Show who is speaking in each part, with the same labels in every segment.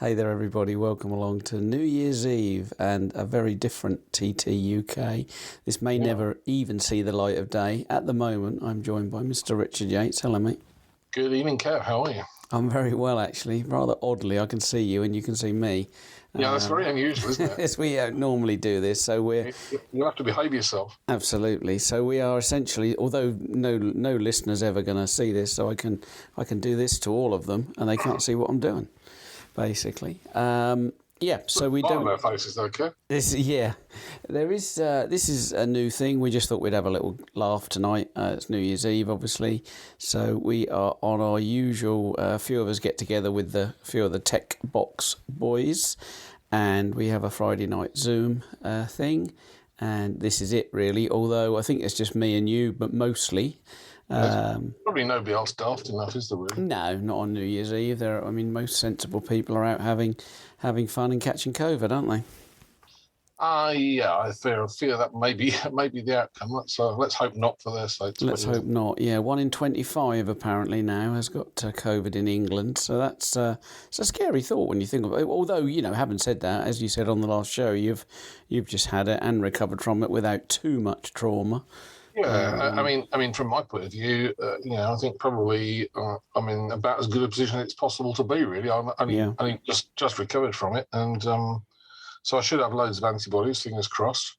Speaker 1: Hey there, everybody. Welcome along to New Year's Eve and a very different TT UK. This may never even see the light of day. At the moment, I'm joined by Mr. Richard Yates. Hello, mate.
Speaker 2: Good evening, Kev. How are you?
Speaker 1: I'm very well, actually. Rather oddly, I can see you and you can see me.
Speaker 2: Yeah, that's very unusual, isn't it?
Speaker 1: Yes, we don't normally do this, so we're...
Speaker 2: You have to behave yourself.
Speaker 1: Absolutely. So we are essentially, although no listener's ever going to see this, so I can do this to all of them and they can't see what I'm doing. Basically, so we don't.
Speaker 2: Their faces, okay.
Speaker 1: This is a new thing. We just thought we'd have a little laugh tonight. It's New Year's Eve, obviously, so we are on our usual. A few of us get together with a few of the Tech Box boys, and we have a Friday night Zoom thing. And this is it, really. Although I think it's just me and you, but mostly.
Speaker 2: Probably nobody else daft enough, is there really?
Speaker 1: No, not on New Year's Eve. Most sensible people are out having fun and catching COVID, aren't they?
Speaker 2: Yeah, I fear that may be the outcome. Let's hope not for their sake.
Speaker 1: Let's hope not. Yeah, 1 in 25 apparently now has got COVID in England. So it's a scary thought when you think of it. Although, having said that, as you said on the last show, you've just had it and recovered from it without too much trauma.
Speaker 2: Yeah, I mean, from my point of view, I think probably I'm in about as good a position as it's possible to be. Really, I'm only just recovered from it, and so I should have loads of antibodies. Fingers crossed.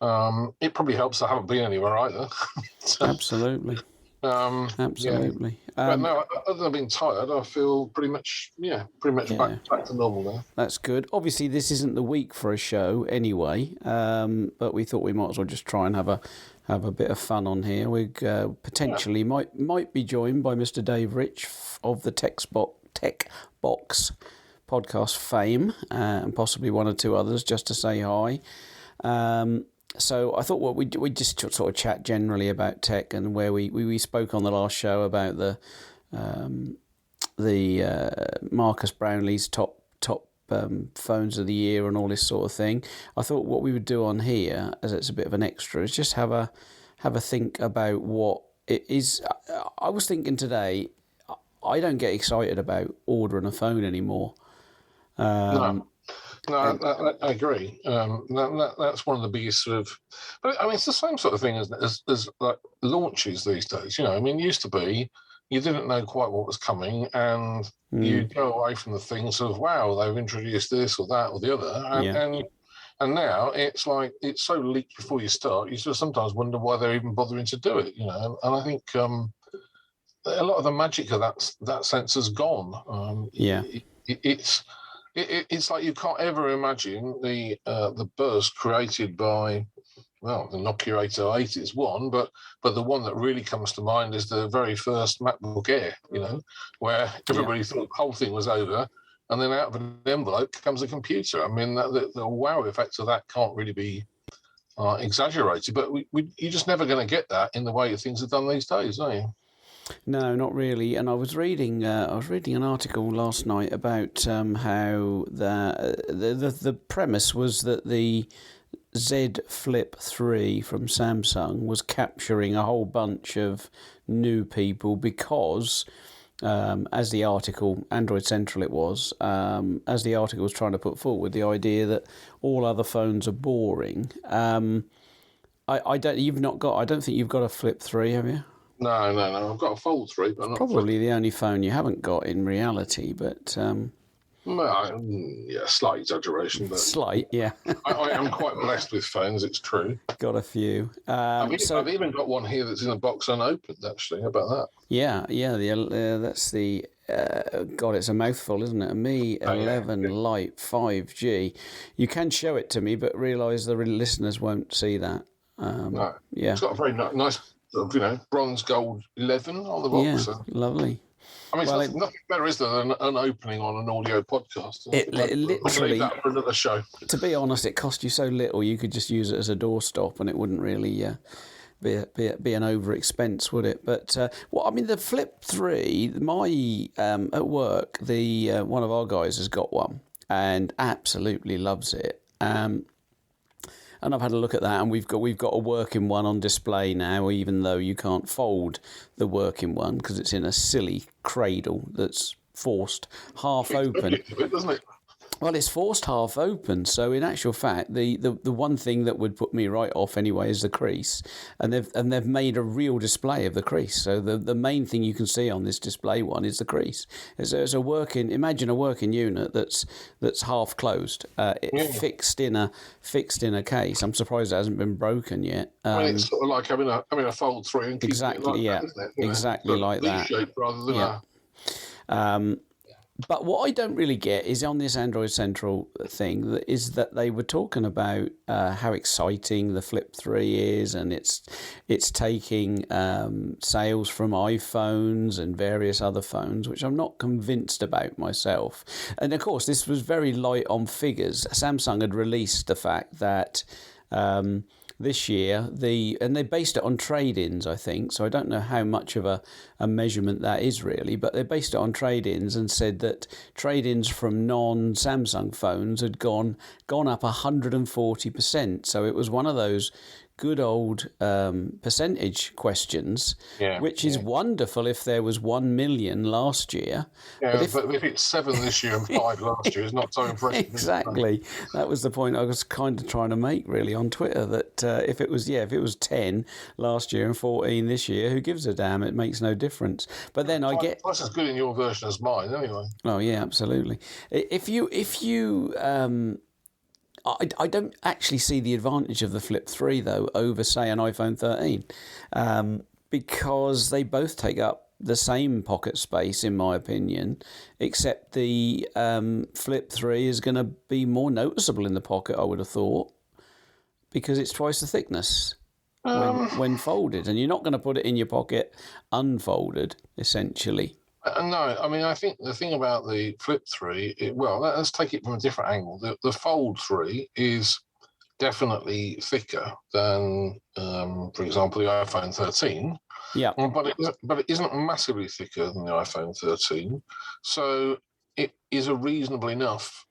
Speaker 2: It probably helps I haven't been anywhere either.
Speaker 1: Absolutely. Absolutely.
Speaker 2: Yeah. But no, other than being tired, I feel pretty much back to normal now.
Speaker 1: That's good. Obviously, this isn't the week for a show anyway, but we thought we might as well just try and have a bit of fun on here. We potentially might be joined by Mr. Dave Rich of the Tech Box podcast fame, and possibly one or two others just to say hi. So I thought we just sort of chat generally about tech, and where we spoke on the last show about the Marcus Brownlee's top phones of the year and all this sort of thing. I thought what we would do on here, as it's a bit of an extra, is just have a think about what it is. I was thinking today, I don't get excited about ordering a phone anymore.
Speaker 2: No, I agree. That's one of the biggest sort of... But, I mean, it's the same sort of thing as like launches these days. It used to be you didn't know quite what was coming and you'd go away from the thing sort of, wow, they've introduced this or that or the other. And now it's like it's so leaked before you start, you sort of sometimes wonder why they're even bothering to do it, And I think a lot of the magic of that sense has gone. It's like you can't ever imagine the burst created by, well, the Nokia 808 is one, but the one that really comes to mind is the very first MacBook Air, where everybody thought the whole thing was over, and then out of an envelope comes a computer. I mean, the wow effect of that can't really be exaggerated, but you're just never going to get that in the way things are done these days, are you?
Speaker 1: No, not really. And I was reading an article last night about how the premise was that the Z Flip 3 from Samsung was capturing a whole bunch of new people because, as the article, Android Central it was, as the article was trying to put forward the idea that all other phones are boring. I don't think you've got a Flip 3, have you?
Speaker 2: No. I've got a Fold 3, but not
Speaker 1: probably the only phone you haven't got in reality, but...
Speaker 2: slight exaggeration. But
Speaker 1: slight, yeah.
Speaker 2: I am quite blessed with phones, it's true.
Speaker 1: Got a few.
Speaker 2: I've even got one here that's in a box unopened, actually. How about that?
Speaker 1: Yeah, that's the... God, it's a mouthful, isn't it? A Mi 11 Lite 5G. You can show it to me, but realise the listeners won't see that.
Speaker 2: No.
Speaker 1: Yeah.
Speaker 2: It's got a very nice... bronze gold 11 on the box.
Speaker 1: Yeah,
Speaker 2: so.
Speaker 1: Lovely.
Speaker 2: I mean, nothing better, is there, than an opening on an audio podcast?
Speaker 1: It literally...
Speaker 2: I'll leave that for another show.
Speaker 1: To be honest, it cost you so little, you could just use it as a doorstop and it wouldn't really be an over expense, would it? But, the Flip 3, at work, one of our guys has got one and absolutely loves it. And I've had a look at that, and we've got a working one on display now, even though you can't fold the working one because it's in a silly cradle that's forced half open.
Speaker 2: Doesn't it?
Speaker 1: Well, it's forced half open, so in actual fact, the one thing that would put me right off anyway is the crease, and they've made a real display of the crease. So the main thing you can see on this display one is the crease. It's a working. Imagine a working unit that's half closed, fixed in a case. I'm surprised it hasn't been broken yet.
Speaker 2: I mean, it's sort of like having a fold through and
Speaker 1: exactly,
Speaker 2: it like that, isn't it?
Speaker 1: Exactly like that.
Speaker 2: V-shape rather than
Speaker 1: But what I don't really get is on this Android Central thing is that they were talking about how exciting the Flip 3 is, and it's taking sales from iPhones and various other phones, which I'm not convinced about myself. And of course, this was very light on figures. Samsung had released the fact that this year, and they based it on trade-ins, I think, so I don't know how much of a measurement that is really, but they based it on trade-ins and said that trade-ins from non-Samsung phones had gone up 140%. So it was one of those good old percentage questions, which is wonderful if there was 1 million last year.
Speaker 2: Yeah, but if it's 7 this year and 5 last year, it's not so impressive.
Speaker 1: Exactly. That was the point I was kind of trying to make really on Twitter, that if it was 10 last year and 14 this year, who gives a damn? It makes no difference. But then I get
Speaker 2: twice as good in your version as mine, anyway.
Speaker 1: Oh yeah, absolutely. If you I don't actually see the advantage of the Flip 3, though, over, say, an iPhone 13, because they both take up the same pocket space, in my opinion, except the Flip 3 is going to be more noticeable in the pocket, I would have thought, because it's twice the thickness when folded, and you're not going to put it in your pocket unfolded, essentially.
Speaker 2: No, I mean, I think the thing about the Flip 3, let's take it from a different angle. The Fold 3 is definitely thicker than, for example, the iPhone 13.
Speaker 1: Yeah.
Speaker 2: But it isn't massively thicker than the iPhone 13. So it is a reasonable enough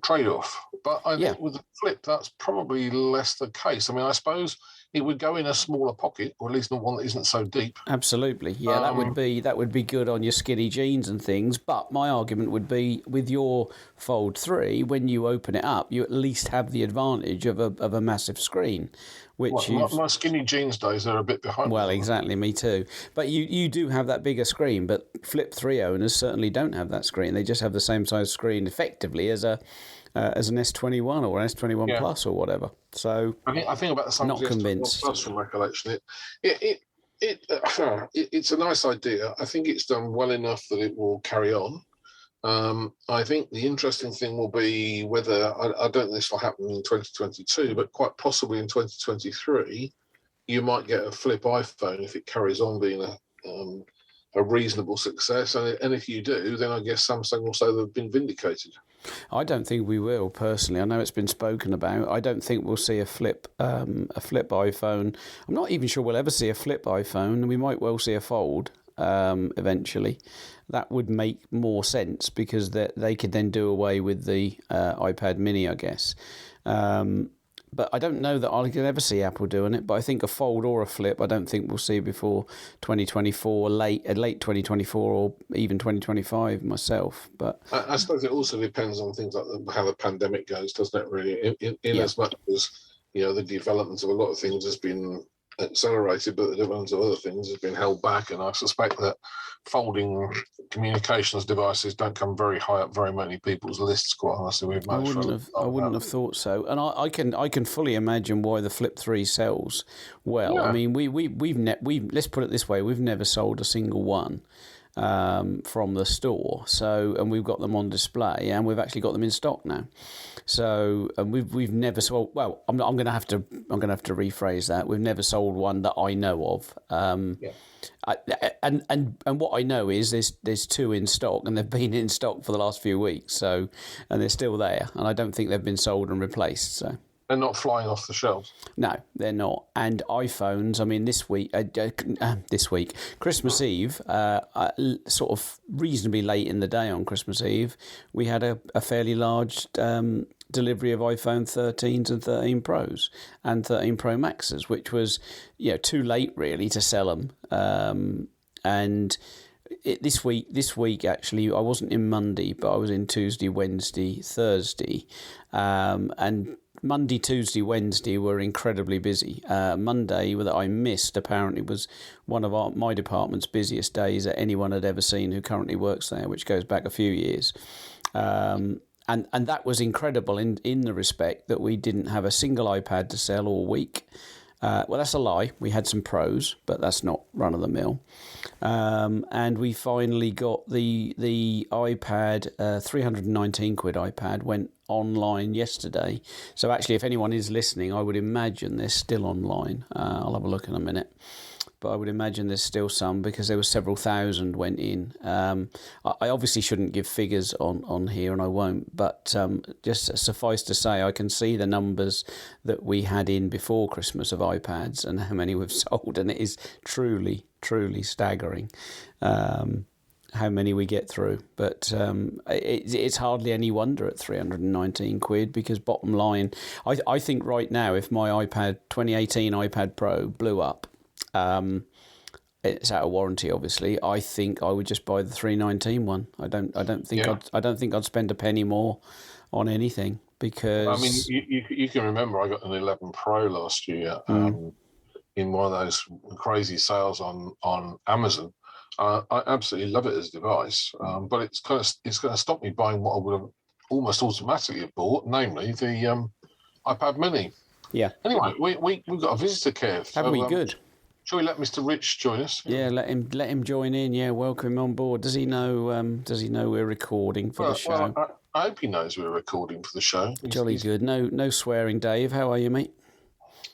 Speaker 2: trade-off. But I think with the Flip, that's probably less the case. I mean, I suppose it would go in a smaller pocket, or at least not one that isn't so deep.
Speaker 1: Absolutely, yeah, that would be good on your skinny jeans and things. But my argument would be with your Fold 3, when you open it up, you at least have the advantage of a massive screen. Which
Speaker 2: my skinny jeans days are a bit behind.
Speaker 1: Well, exactly, me too. But you do have that bigger screen. But Flip 3 owners certainly don't have that screen. They just have the same size screen, effectively, as an S21 or an S21 Plus or whatever. So
Speaker 2: I think about the same.
Speaker 1: Not convinced.
Speaker 2: Plus, from recollection, it's a nice idea. I think it's done well enough that it will carry on. I think the interesting thing will be whether, I don't think this will happen in 2022, but quite possibly in 2023, you might get a Flip iPhone if it carries on being a reasonable success. And if you do, then I guess Samsung will say they've been vindicated.
Speaker 1: I don't think we will, personally. I know it's been spoken about. I don't think we'll see a Flip iPhone. I'm not even sure we'll ever see a Flip iPhone. We might well see a Fold eventually. That would make more sense because they could then do away with the iPad mini, I guess. But I don't know that I can ever see Apple doing it. But I think a Fold or a Flip, I don't think we'll see before 2024, late 2024, or even 2025 myself. But
Speaker 2: I suppose it also depends on things like how the pandemic goes, doesn't it? Really, in as much as the development of a lot of things has been accelerated, but the development of other things has been held back. And I suspect that folding communications devices don't come very high up very many people's lists, quite honestly.
Speaker 1: I wouldn't have thought so. And I can fully imagine why the Flip 3 sells well. I mean, we've let's put it this way, we've never sold a single one from the store. So, and we've got them on display, and we've actually got them in stock now. So, and we've never sold. Well, I'm going to have to rephrase that. We've never sold one that I know of. And what I know is there's 2 in stock, and they've been in stock for the last few weeks. So, and they're still there, and I don't think they've been sold and replaced. So.
Speaker 2: They're not flying off the shelves.
Speaker 1: No, they're not. And iPhones, I mean, this week, Christmas Eve, sort of reasonably late in the day on Christmas Eve, we had a fairly large delivery of iPhone 13s and 13 Pros and 13 Pro Maxes, which was too late really to sell them. And this week actually, I wasn't in Monday, but I was in Tuesday, Wednesday, Thursday, and Monday, Tuesday, Wednesday were incredibly busy. Monday, that I missed, apparently was one of my department's busiest days that anyone had ever seen who currently works there, which goes back a few years. And that was incredible in the respect that we didn't have a single iPad to sell all week. Well, that's a lie. We had some pros, but that's not run of the mill. And we finally got the iPad, 319 quid iPad, went online yesterday. So actually, if anyone is listening, I would imagine they're still online. I'll have a look in a minute. But I would imagine there's still some, because there were several thousand went in. I obviously shouldn't give figures on here, and I won't, but just suffice to say, I can see the numbers that we had in before Christmas of iPads and how many we've sold, and it is truly, truly staggering how many we get through. But it's hardly any wonder at 319 quid, because bottom line, I think right now, if my iPad 2018 iPad Pro blew up, it's out of warranty, obviously, I think I would just buy the 319 one. I don't think I'd spend a penny more on anything, because
Speaker 2: I mean, you can remember I got an 11 Pro last year in one of those crazy sales on Amazon. I absolutely love it as a device, but it's going to stop me buying what I would have almost automatically have bought, namely the iPad Mini.
Speaker 1: Yeah.
Speaker 2: Anyway, we've got a visitor, Kev.
Speaker 1: Have we? Good.
Speaker 2: Shall we let Mr. Rich join us?
Speaker 1: Yeah, let him join in. Yeah, welcome him on board. Does he know we're recording for the show?
Speaker 2: Well, I hope he knows we're recording for the show.
Speaker 1: Jolly good. No swearing, Dave. How are you, mate?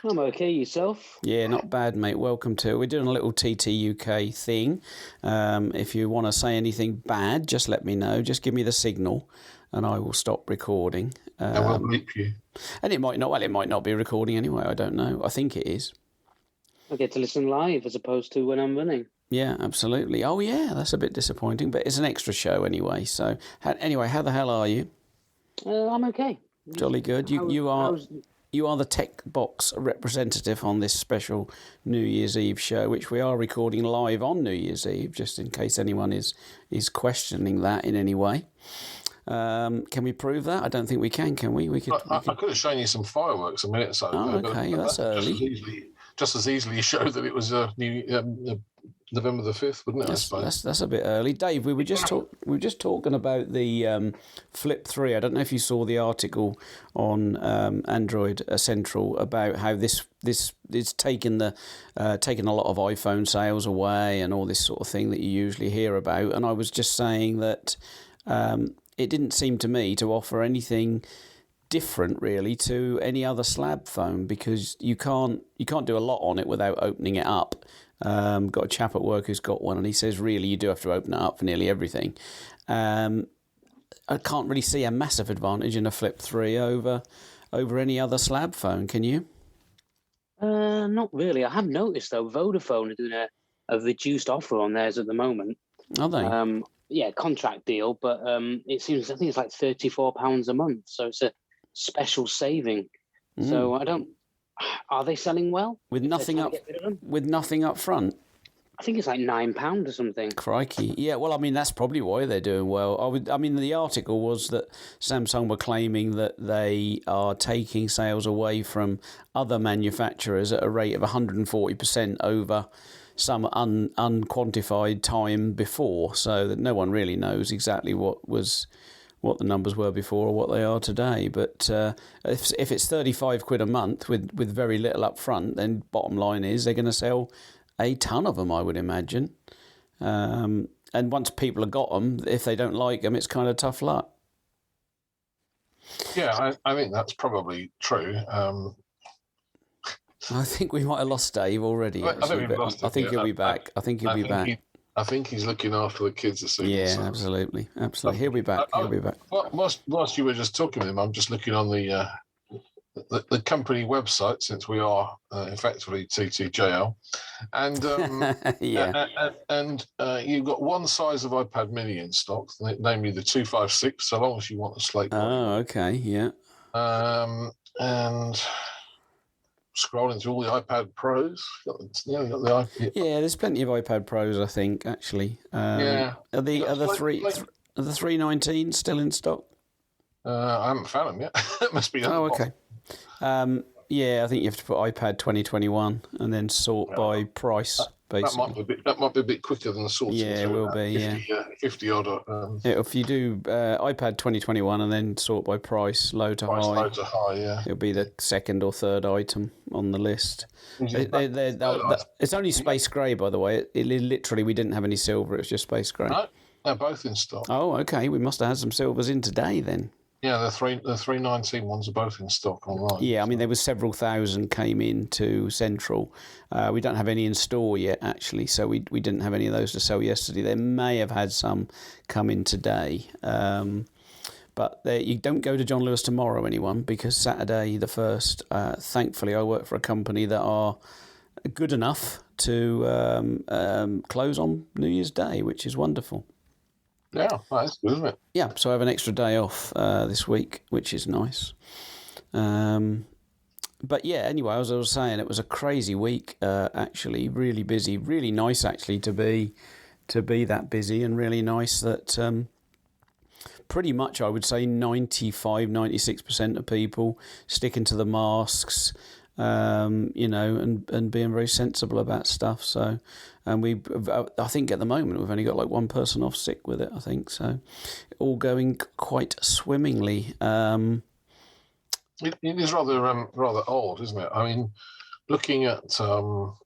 Speaker 3: I'm okay. Yourself?
Speaker 1: Yeah, not bad, mate. Welcome to. We're doing a little TTUK thing. If you want to say anything bad, just let me know. Just give me the signal, and I will stop recording.
Speaker 2: And we'll bleep you.
Speaker 1: And it might not. Well, it might not be recording anyway. I don't know. I think it is.
Speaker 3: I get to listen live as opposed to when I'm running.
Speaker 1: Yeah, absolutely. Oh, yeah, that's a bit disappointing, but it's an extra show anyway. So, anyway, how the hell are you?
Speaker 3: I'm okay.
Speaker 1: Jolly good. You are the Tech Box representative on this special New Year's Eve show, which we are recording live on New Year's Eve, just in case anyone is questioning that in any way. Can we prove that? I don't think we can we?
Speaker 2: I could have shown you some fireworks a minute or so ago.
Speaker 1: Oh, okay, that's early.
Speaker 2: Just as easily show that it was November the 5th, wouldn't it? I suppose
Speaker 1: that's a bit early, Dave. We were just talking about the Flip 3. I don't know if you saw the article on Android Central about how this is taking a lot of iPhone sales away and all this sort of thing that you usually hear about. And I was just saying that it didn't seem to me to offer anything different really to any other slab phone, because you can't do a lot on it without opening it up. Got a chap at work who's got one, and he says really you do have to open it up for nearly everything. I can't really see a massive advantage in a Flip 3 over any other slab phone. Can you?
Speaker 3: Not really. I have noticed though, Vodafone are doing a reduced offer on theirs at the moment.
Speaker 1: Are they?
Speaker 3: Yeah, contract deal, but it seems, I think it's like £34 a month, so it's a special saving. So are they selling well
Speaker 1: with nothing up front?
Speaker 3: I think it's like £9 or something.
Speaker 1: Crikey. Yeah, well, I mean, that's probably why they're doing well. The article was that Samsung were claiming that they are taking sales away from other manufacturers at a rate of 140% over some unquantified time before, so that no one really knows exactly what the numbers were before or what they are today. But if it's 35 quid a month with very little up front, then bottom line is they're going to sell a ton of them, I would imagine. And once people have got them, if they don't like them, it's kind of tough luck.
Speaker 2: Yeah, I think that's probably true.
Speaker 1: I think we might have lost Dave already.
Speaker 2: I think
Speaker 1: he'll be back. I think he'll be back.
Speaker 2: I think he's looking after the kids this evening.
Speaker 1: Yeah, absolutely. He'll be back.
Speaker 2: Whilst you were just talking with him, I'm just looking on the company website, since we are effectively TTJL, and you've got one size of iPad Mini in stock, namely the 256. So long as you want a slate.
Speaker 1: Oh, okay, yeah.
Speaker 2: And scrolling through all the iPad Pros. You got the iPad.
Speaker 1: Yeah, there's plenty of iPad Pros, I think, actually.
Speaker 2: Yeah.
Speaker 1: Are the 319 still in stock?
Speaker 2: I haven't found them yet. It must be.
Speaker 1: Oh, okay. Yeah, I think you have to put iPad 2021 and then sort by price. Basically,
Speaker 2: that might be a bit quicker than the sorting.
Speaker 1: Yeah, it will be.
Speaker 2: 50 odd.
Speaker 1: If you do iPad 2021 and then sort by price, low to high.
Speaker 2: Yeah.
Speaker 1: It'll be the second or third item on the list. It's only space grey, by the way. It literally, we didn't have any silver. It was just space grey.
Speaker 2: No, they're both in stock.
Speaker 1: Oh, okay. We must have had some silvers in today then.
Speaker 2: Yeah, the 319 ones are both in stock online.
Speaker 1: Yeah, I mean, there was several thousand came in to Central. We don't have any in store yet, actually, so we didn't have any of those to sell yesterday. They may have had some come in today. But you don't go to John Lewis tomorrow, anyone, because Saturday the 1st, thankfully, I work for a company that are good enough to close on New Year's Day, which is wonderful.
Speaker 2: Yeah, that's good, isn't it?
Speaker 1: Yeah, so I have an extra day off this week, which is nice. But yeah, anyway, as I was saying, it was a crazy week, actually, really busy, really nice, actually, to be that busy, and really nice that pretty much, I would say, 96% of people sticking to the masks, and being very sensible about stuff. So, and I think at the moment we've only got like one person off sick with it, I think. So, all going quite swimmingly.
Speaker 2: It is rather odd, isn't it? I mean, looking at some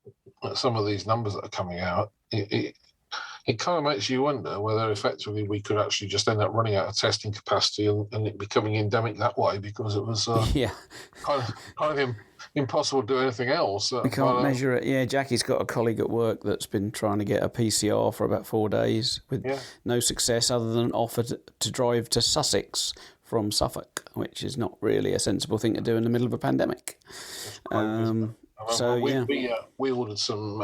Speaker 2: of these numbers that are coming out, it kind of makes you wonder whether effectively we could actually just end up running out of testing capacity and it becoming endemic that way, because it was kind of impossible to do anything else.
Speaker 1: We can't measure it. Yeah, Jackie's got a colleague at work that's been trying to get a PCR for about 4 days with no success, other than offered to drive to Sussex from Suffolk, which is not really a sensible thing to do in the middle of a pandemic.
Speaker 2: We ordered some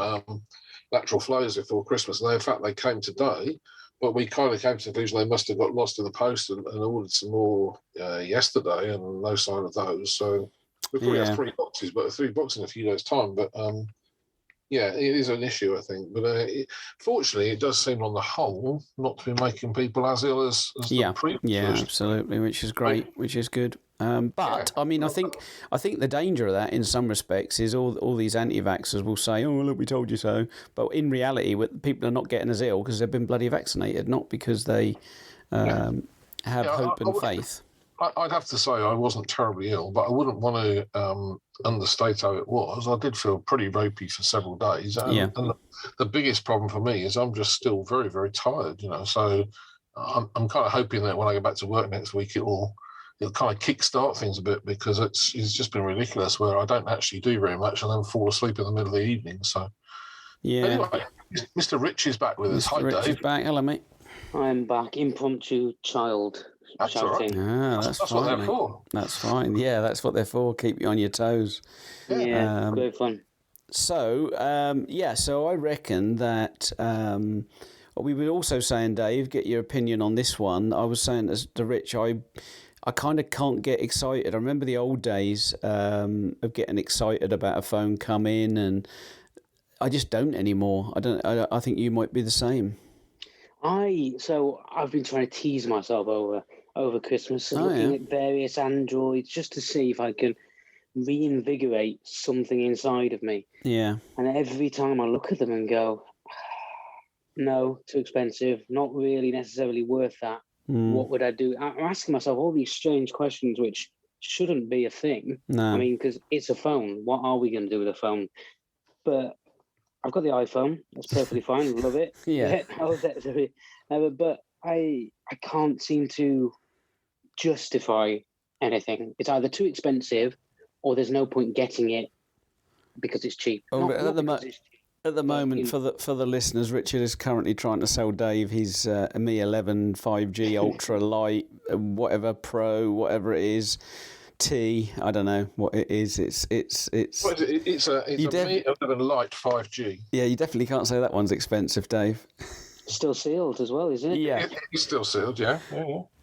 Speaker 2: lateral flows before Christmas, and in fact they came today, but we kind of came to the conclusion they must have got lost in the post and ordered some more yesterday, and no sign of those. So we probably have 3 boxes, but 3 boxes in a few days' time. But it is an issue, I think. But fortunately, it does seem on the whole not to be making people as ill as the previous.
Speaker 1: Yeah, absolutely, which is great, which is good. But I mean, I think the danger of that, in some respects, is all these anti-vaxxers will say, "Oh, look, we told you so." But in reality, people are not getting as ill because they've been bloody vaccinated, not because they have hope and faith.
Speaker 2: I'd have to say I wasn't terribly ill, but I wouldn't want to understate how it was. I did feel pretty ropey for several days. And the biggest problem for me is I'm just still very, very tired, So I'm kind of hoping that when I go back to work next week, it'll kind of kickstart things a bit, because it's just been ridiculous where I don't actually do very much and then fall asleep in the middle of the evening. So, anyway, Mr. Rich is back with us. Hi, Dave.
Speaker 1: Rich is back. Hello, mate.
Speaker 3: I'm back. Impromptu child.
Speaker 2: That's
Speaker 3: shouting.
Speaker 2: all right.
Speaker 1: That's
Speaker 2: what they're for.
Speaker 1: That's fine. Yeah, that's what they're for. Keep you on your toes.
Speaker 3: Yeah, great fun.
Speaker 1: So I reckon that we were also saying, Dave, get your opinion on this one. I was saying to Rich, I kind of can't get excited. I remember the old days of getting excited about a phone coming, and I just don't anymore. I think you might be the same.
Speaker 3: I've been trying to tease myself over Christmas, looking at various Androids just to see if I can reinvigorate something inside of me.
Speaker 1: Yeah.
Speaker 3: And every time I look at them and go, no, too expensive, not really necessarily worth that. What would I do? I'm asking myself all these strange questions which shouldn't be a thing.
Speaker 1: No.
Speaker 3: I mean, because it's a phone. What are we going to do with a phone? But I've got the iPhone. That's perfectly fine. Love it.
Speaker 1: Yeah.
Speaker 3: But I can't seem to justify anything. It's either too expensive or there's no point getting it because it's cheap.
Speaker 1: At the moment, for the listeners, Richard is currently trying to sell Dave his Mi 11 5G Ultra Light, whatever Pro, whatever it is. I don't know what it is. It's
Speaker 2: a Mi 11 Lite 5G.
Speaker 1: Yeah, you definitely can't say that one's expensive, Dave.
Speaker 3: Still sealed as well, isn't it?
Speaker 1: Yeah,
Speaker 2: it's still sealed. Yeah.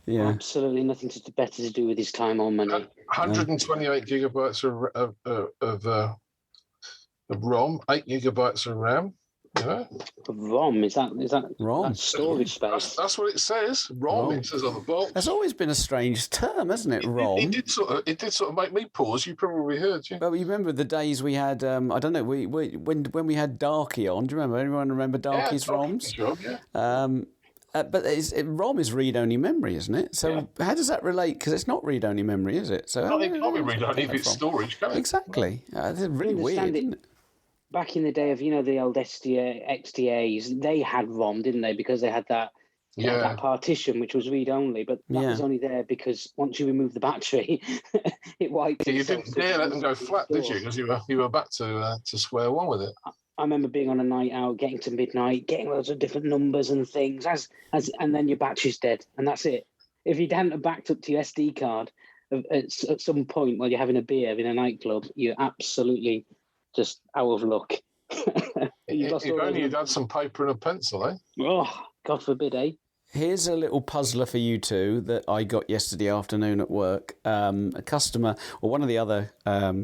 Speaker 1: Yeah.
Speaker 3: Absolutely nothing better to do with his time or money.
Speaker 2: 128 gigabytes of ROM, 8 gigabytes of RAM. You know?
Speaker 3: ROM, is that
Speaker 1: ROM?
Speaker 3: That's storage space?
Speaker 2: That's what it says. ROM. It says on the box.
Speaker 1: That's always been a strange term, hasn't it? ROM.
Speaker 2: It did sort of make me pause. You probably heard, yeah.
Speaker 1: Well, you remember the days we had? I don't know. When we had Darky on. Do you remember? Anyone remember Darky's ROMs?
Speaker 2: Job, yeah.
Speaker 1: But ROM is read-only memory, isn't it? So how does that relate? Because it's not read-only memory, is it? So
Speaker 2: it can't be read-only if it's storage, can it?
Speaker 1: Exactly. It's really weird, isn't it?
Speaker 3: Back in the day of the old XDAs, they had ROM, didn't they? Because they had that partition which was read-only, but that was only there because once you remove the battery, it wiped.
Speaker 2: You didn't dare let them go flat, did you? Because you were back to square one with it.
Speaker 3: I remember being on a night out, getting to midnight, getting loads of different numbers and things, and then your battery's dead, and that's it. If you hadn't have backed up to your SD card at some point while you're having a beer in a nightclub, you're absolutely just out of luck.
Speaker 2: If only you'd had some paper and a pencil, eh?
Speaker 3: Oh, God forbid, eh?
Speaker 1: Here's a little puzzler for you two that I got yesterday afternoon at work. A customer, or one of the other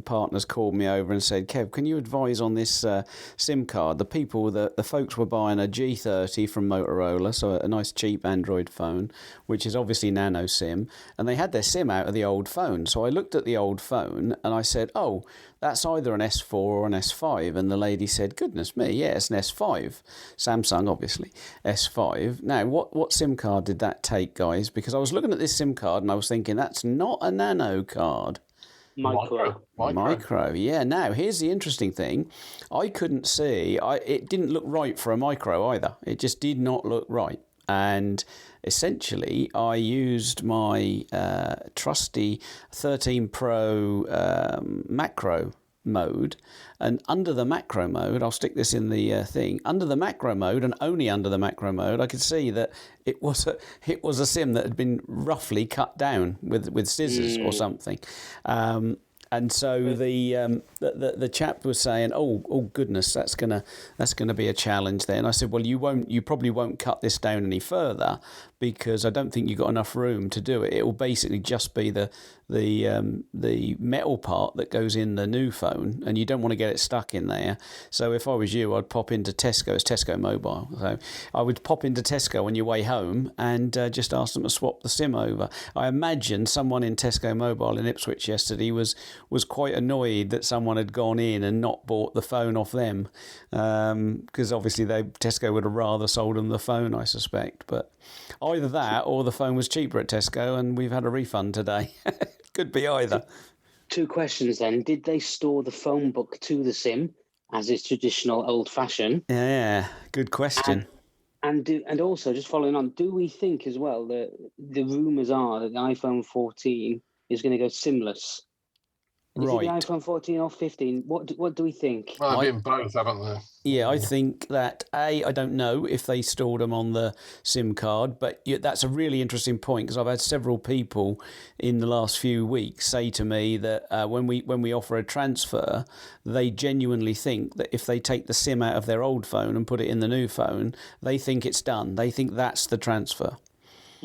Speaker 1: partners, called me over and said, "Kev, can you advise on this SIM card?" The folks were buying a G30 from Motorola, so a nice cheap Android phone, which is obviously nano SIM, and they had their SIM out of the old phone. So I looked at the old phone and I said, "Oh, that's either an S4 or an S5." And the lady said, "Goodness me, yeah, it's an S5. Samsung, obviously, S5. Now, what SIM card did that take, guys? Because I was looking at this SIM card and I was thinking, that's not a nano card. Micro, yeah. Now, here's the interesting thing. I couldn't see, it didn't look right for a micro either. It just did not look right. And essentially, I used my trusty 13 Pro macro mode, and under the macro mode, I'll stick this in the thing, under the macro mode and only under the macro mode, I could see that it was a SIM that had been roughly cut down with scissors or something. And so the chap was saying, "Oh goodness, that's gonna be a challenge there." And I said, "Well, you probably won't cut this down any further because I don't think you've got enough room to do it. It will basically just be the metal part that goes in the new phone, and you don't want to get it stuck in there. So if I was you, I'd pop into Tesco. It's Tesco Mobile. So I would pop into Tesco on your way home and just ask them to swap the SIM over." I imagine someone in Tesco Mobile in Ipswich yesterday was quite annoyed that someone had gone in and not bought the phone off them, because obviously Tesco would have rather sold them the phone, I suspect. But either that or the phone was cheaper at Tesco and we've had a refund today. Could be either.
Speaker 3: Two questions then. Did they store the phone book to the SIM as is traditional old-fashioned?
Speaker 1: Yeah, good question.
Speaker 3: And also, just following on, do we think as well that the rumours are that the iPhone 14 is going to go SIM-less? Is it the iPhone 14 or 15? What do we think?
Speaker 2: Well, they've been both, haven't they?
Speaker 1: Yeah, I think that, I don't know if they stored them on the SIM card, but that's a really interesting point because I've had several people in the last few weeks say to me that when we offer a transfer, they genuinely think that if they take the SIM out of their old phone and put it in the new phone, they think it's done. They think that's the transfer.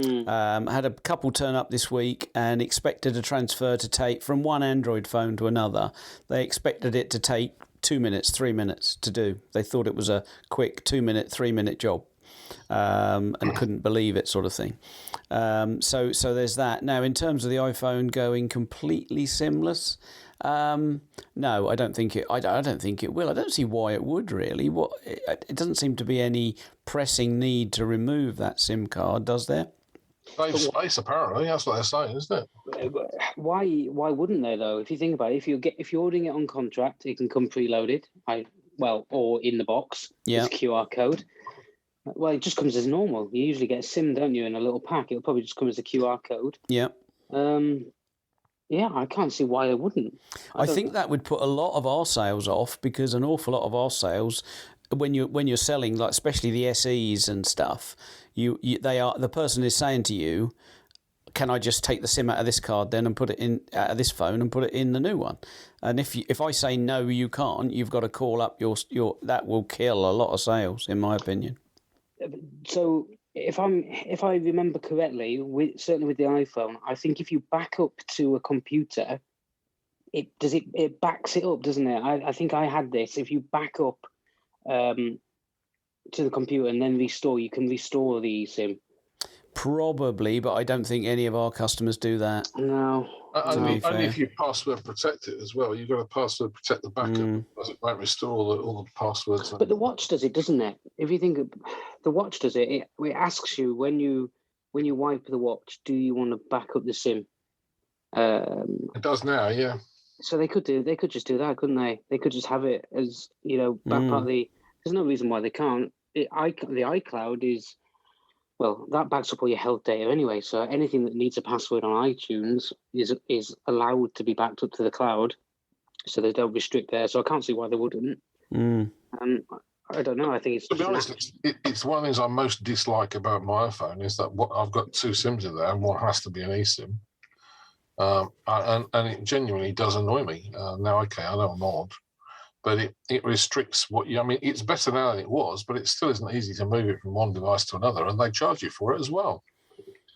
Speaker 1: Had a couple turn up this week and expected a transfer to take from one Android phone to another. They expected it to take 2 minutes, 3 minutes to do. They thought it was a quick 2 minute, 3 minute job, and couldn't believe it, sort of thing. So there's that. Now, in terms of the iPhone going completely SIM-less, no, I don't think it. I don't think it will. I don't see why it would really. It doesn't seem to be any pressing need to remove that SIM card, does there?
Speaker 2: Save space, apparently. That's what they're saying, isn't it?
Speaker 3: Why wouldn't they though? If you think about it, if you're ordering it on contract, it can come preloaded. Or in the box.
Speaker 1: Yeah.
Speaker 3: It's a QR code. Well, it just comes as normal. You usually get a SIM, don't you, in a little pack? It'll probably just come as a QR code.
Speaker 1: Yeah.
Speaker 3: Yeah, I can't see why they wouldn't.
Speaker 1: I think that would put a lot of our sales off because an awful lot of our sales, when you're selling, like especially the SEs and stuff, the person is saying to you, "Can I just take the SIM out of this card then and put it in out of this phone and put it in the new one?" And if I say no, you can't, you've got to call up your that will kill a lot of sales, in my opinion.
Speaker 3: So if I remember correctly, certainly with the iPhone, I think if you back up to a computer, it backs it up, doesn't it? I think I had this. If you back up to the computer and then restore, you can restore the eSIM.
Speaker 1: Probably, but I don't think any of our customers do that.
Speaker 3: No.
Speaker 2: Only if you password protect it as well. You've got to password protect the backup, otherwise it won't restore all the passwords.
Speaker 3: But the watch does it, doesn't it? If you think the watch does it, it asks you when you wipe the watch, do you want to back up the SIM?
Speaker 2: It does now, yeah.
Speaker 3: So they could just do that, couldn't they? They could just have it as, back part of the. There's no reason why they can't. The iCloud is, well, that backs up all your health data anyway. So anything that needs a password on iTunes is allowed to be backed up to the cloud. So they don't restrict there. So I can't see why they wouldn't. I don't know. I think it's.
Speaker 2: To be honest, it's one of the things I most dislike about my iPhone is that I've got 2 SIMs in there, and one has to be an eSIM. And it genuinely does annoy me. Now, okay, I know I'm odd, but it restricts what you. I mean, it's better now than it was, but it still isn't easy to move it from one device to another, and they charge you for it as well.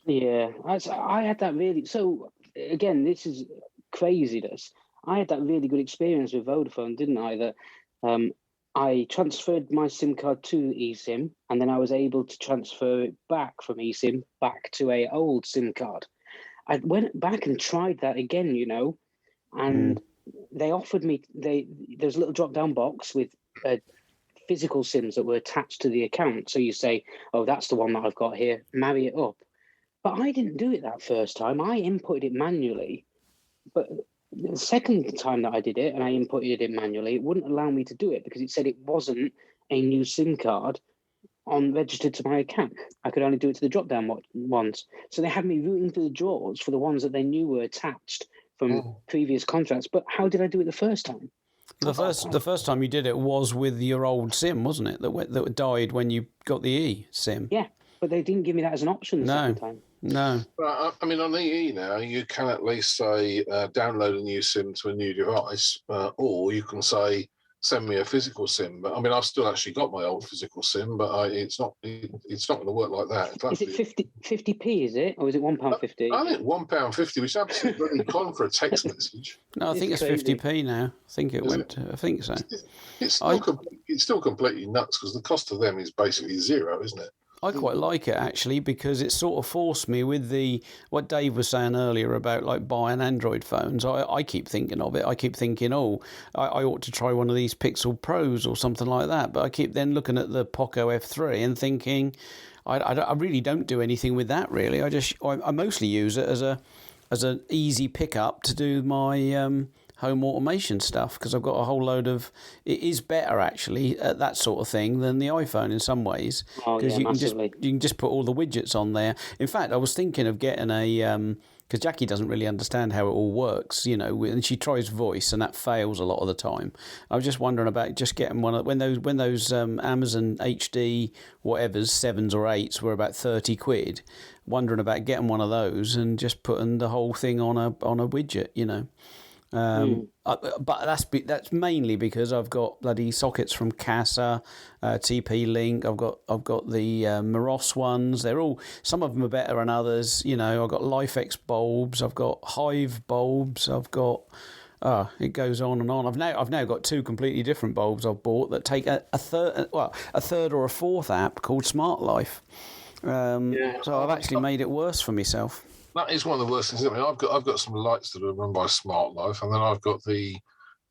Speaker 3: Yeah, I had that really. So again, this is craziness. I had that really good experience with Vodafone, didn't I? That I transferred my SIM card to eSIM, and then I was able to transfer it back from eSIM back to a old SIM card. I went back and tried that again, and they offered me. There's a little drop-down box with physical SIMs that were attached to the account. So you say, "Oh, that's the one that I've got here. Marry it up." But I didn't do it that first time. I inputted it manually, but the second time that I did it and I inputted it manually, it wouldn't allow me to do it because it said it wasn't a new SIM card registered to my account. I could only do it to the drop-down ones. So they had me rooting through the drawers for the ones that they knew were attached from previous contracts. But how did I do it the first time?
Speaker 1: The first time you did it was with your old SIM, wasn't it? That died when you got the eSIM.
Speaker 3: Yeah, but they didn't give me that as an option the second time.
Speaker 1: No.
Speaker 2: Well, I mean, on EE now, you can at least say download a new SIM to a new device, or you can say send me a physical SIM. But I mean, I've still actually got my old physical SIM, but it's not going to work like that.
Speaker 3: Is it 50p? Is it, or is it £1.50?
Speaker 2: I think £1.50, which is absolutely con for a text message.
Speaker 1: No, I think it's 50p now. I think it went. I think so.
Speaker 2: It's still completely nuts because the cost of them is basically zero, isn't it?
Speaker 1: I quite like it actually because it sort of forced me with what Dave was saying earlier about like buying Android phones. I keep thinking of it. I keep thinking, I ought to try one of these Pixel Pros or something like that. But I keep then looking at the Poco F3 and thinking, I really don't do anything with that really. I mostly use it as an easy pickup to do my home automation stuff because I've got a whole load of. It is better actually at that sort of thing than the iPhone in some ways because you can just put all the widgets on there. In fact, I was thinking of getting a because Jackie doesn't really understand how it all works, and she tries voice and that fails a lot of the time. I was just wondering about just getting one when those Amazon HD whatever's 7s or 8s were about £30. Wondering about getting one of those and just putting the whole thing on a widget, But that's mainly because I've got bloody sockets from Casa, TP-Link. I've got the Moros ones. They're all, some of them are better than others. I've got LifeX bulbs. I've got Hive bulbs. I've got it goes on and on. I've now got 2 completely different bulbs I've bought that take a third or a fourth app called Smart Life. So I've actually made it worse for myself.
Speaker 2: That is one of the worst things. I mean, I've got some lights that are run by Smart Life, and then I've got the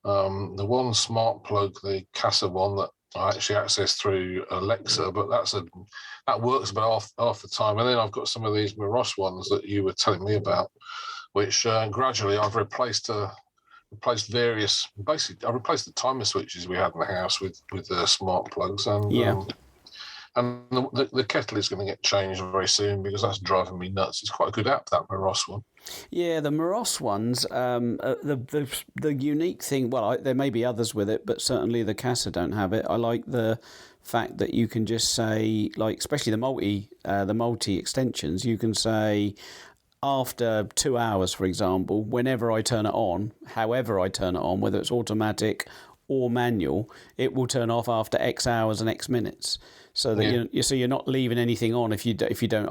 Speaker 2: one smart plug, the Casa one that I actually access through Alexa, but that works about half the time. And then I've got some of these Moros ones that you were telling me about, which gradually I've replaced various. Basically, I replaced the timer switches we had in the house with smart plugs, and and the kettle is going to get changed very soon because that's driving me nuts. It's quite a good app, that Moros one.
Speaker 1: Yeah, the Moros ones, the unique thing, well, there may be others with it, but certainly the Casa don't have it. I like the fact that you can just say, like, especially the multi extensions, you can say, after 2 hours, for example, whenever I turn it on, however I turn it on, whether it's automatic or manual, it will turn off after X hours and X minutes. so that you're not leaving anything on if you don't.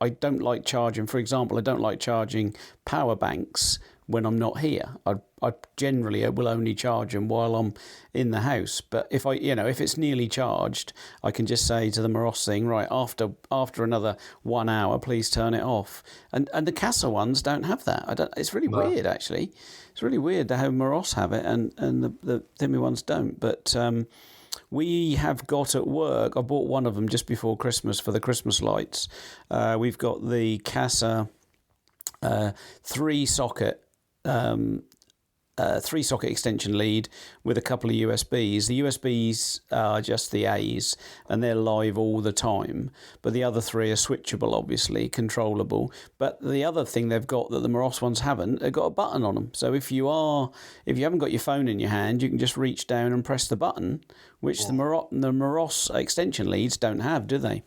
Speaker 1: I don't like charging. For example, I don't like charging power banks when I'm not here. I generally will only charge them while I'm in the house. But if if it's nearly charged, I can just say to the Maros thing, right, after another 1 hour, please turn it off. And the Casa ones don't have that. It's really weird, actually. It's really weird to have Maros have it and the Thimi ones don't. But we have got at work, I bought one of them just before Christmas for the Christmas lights. We've got the Casa 3-socket extension lead with a couple of USBs. The USBs are just the A's and they're live all the time, but the other 3 are switchable, obviously, controllable. But the other thing they've got that the Maros ones haven't, they've got a button on them. So if you haven't got your phone in your hand, you can just reach down and press the button, which the Maros extension leads don't have, do they?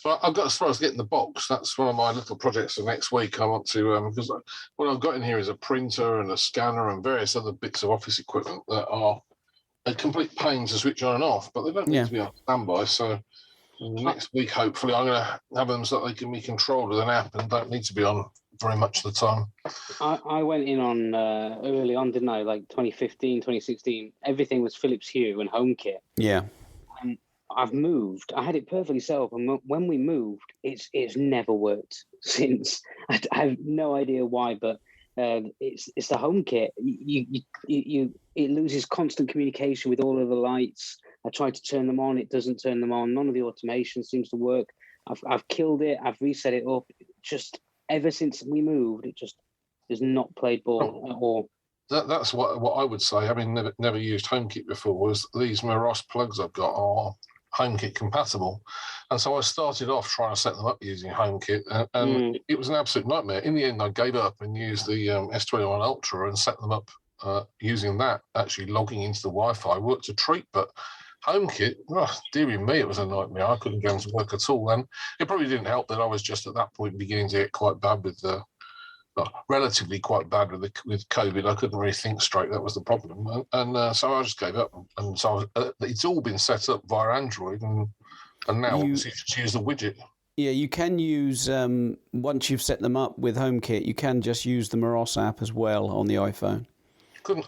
Speaker 2: Well, I've got as far as getting the box. That's one of my little projects for next week. I want to, because what I've got in here is a printer and a scanner and various other bits of office equipment that are a complete pain to switch on and off, but they don't need to be on standby. So next week, hopefully, I'm going to have them so that they can be controlled with an app and don't need to be on very much of the time.
Speaker 3: I went in on early on, didn't I? Like 2015, 2016. Everything was Philips Hue and HomeKit.
Speaker 1: Yeah.
Speaker 3: I've moved. I had it perfectly set up, and when we moved, it's never worked since. I have no idea why, but it's the HomeKit. It loses constant communication with all of the lights. I tried to turn them on, it doesn't turn them on. None of the automation seems to work. I've killed it. I've reset it up. Just ever since we moved, it just has not played ball at all.
Speaker 2: That's what I would say. Having never used HomeKit before, was these Maros plugs I've got are HomeKit compatible, and so I started off trying to set them up using HomeKit, and it was an absolute nightmare. In the end, I gave up and used the S21 Ultra and set them up using that. Actually, logging into the Wi-Fi worked a treat, but HomeKit, dearie me, it was a nightmare. I couldn't get them to work at all, and it probably didn't help that I was just at that point beginning to get quite bad with the. Relatively quite bad with COVID. I couldn't really think straight. That was the problem, and so I just gave up. And so it's all been set up via Android, and now you just use the widget.
Speaker 1: Yeah, you can use once you've set them up with HomeKit, you can just use the Maros app as well on the iPhone.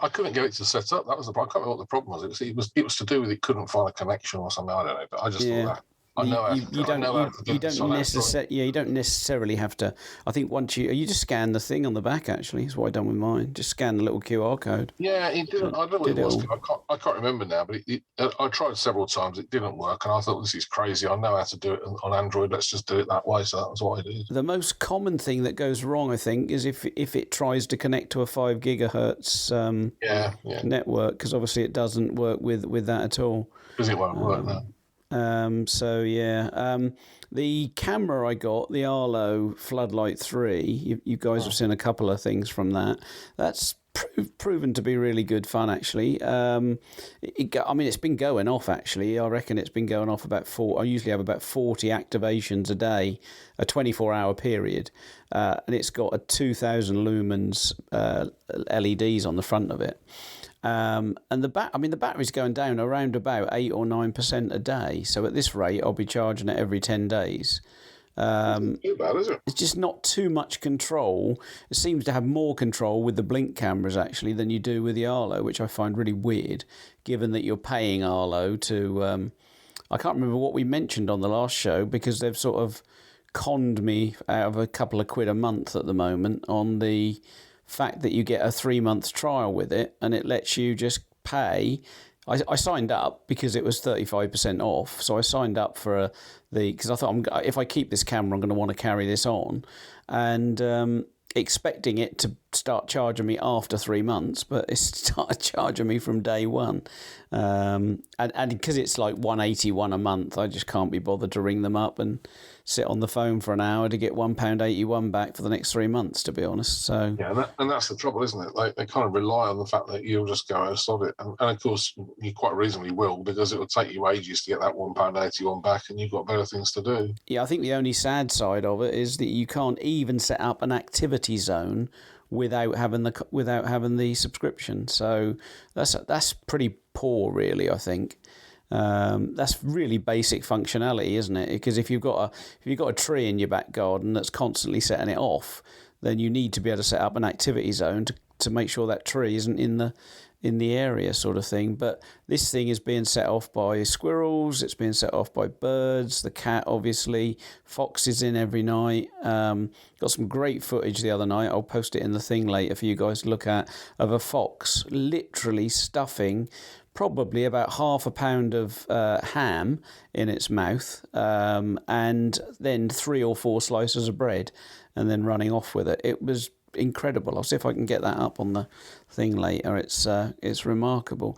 Speaker 2: I couldn't get it to set up. That was the problem. I can't remember what the problem was. It was to do with it couldn't find a connection or something. I don't know, but I just thought that. You don't necessarily have to. I think once you just scan the thing on the back. Actually, is what I done with mine. Just scan the little QR code. Yeah, it didn't. I don't know what it was. I can't remember now. But I tried several times. It didn't work, and I thought, this is crazy. I know how to do it on Android. Let's just do it that way. So that was what I did.
Speaker 1: The most common thing that goes wrong, I think, is if it tries to connect to a 5 gigahertz network, because obviously it doesn't work with that at all.
Speaker 2: Because it won't work now.
Speaker 1: The camera I got, the Arlo Floodlight 3, you guys have seen a couple of things from that. That's proven to be really good fun, actually. It's been going off, actually. I reckon it's been going off about 4. I usually have about 40 activations a day, a 24-hour period. And it's got a 2,000 lumens LEDs on the front of it. And the battery's going down around about 8 or 9% a day. So at this rate, I'll be charging it every 10 days.
Speaker 2: Not too bad, is it?
Speaker 1: It's just not too much control. It seems to have more control with the Blink cameras, actually, than you do with the Arlo, which I find really weird, given that you're paying Arlo to... I can't remember what we mentioned on the last show, because they've sort of conned me out of a couple of quid a month at the moment on the fact that you get a 3-month trial with it, and it lets you just pay. I signed up because it was 35% off, so I signed up for because I thought, if I keep this camera, I'm going to want to carry this on, and expecting it to start charging me after 3 months, but it started charging me from day one, and because it's like £181 a month, I just can't be bothered to ring them up and sit on the phone for an hour to get £1.81 back for the next 3 months, to be honest. So
Speaker 2: yeah, and that's the trouble, isn't it? They kind of rely on the fact that you'll just go, sod it, and of course you quite reasonably will, because it will take you ages to get that £1.81 back, and you've got better things to do.
Speaker 1: Yeah, I think the only sad side of it is that you can't even set up an activity zone without having the subscription. So that's pretty poor, really, I think. That's really basic functionality, isn't it? Because if you've got a tree in your back garden that's constantly setting it off, then you need to be able to set up an activity zone to make sure that tree isn't in the area, sort of thing. But this thing is being set off by squirrels, it's being set off by birds, the cat obviously, foxes in every night. Got some great footage the other night, I'll post it in the thing later for you guys to look at, of a fox literally stuffing probably about half a pound of ham in its mouth, and then 3 or 4 slices of bread, and then running off with it. It was incredible. I'll see if I can get that up on the thing later. It's remarkable.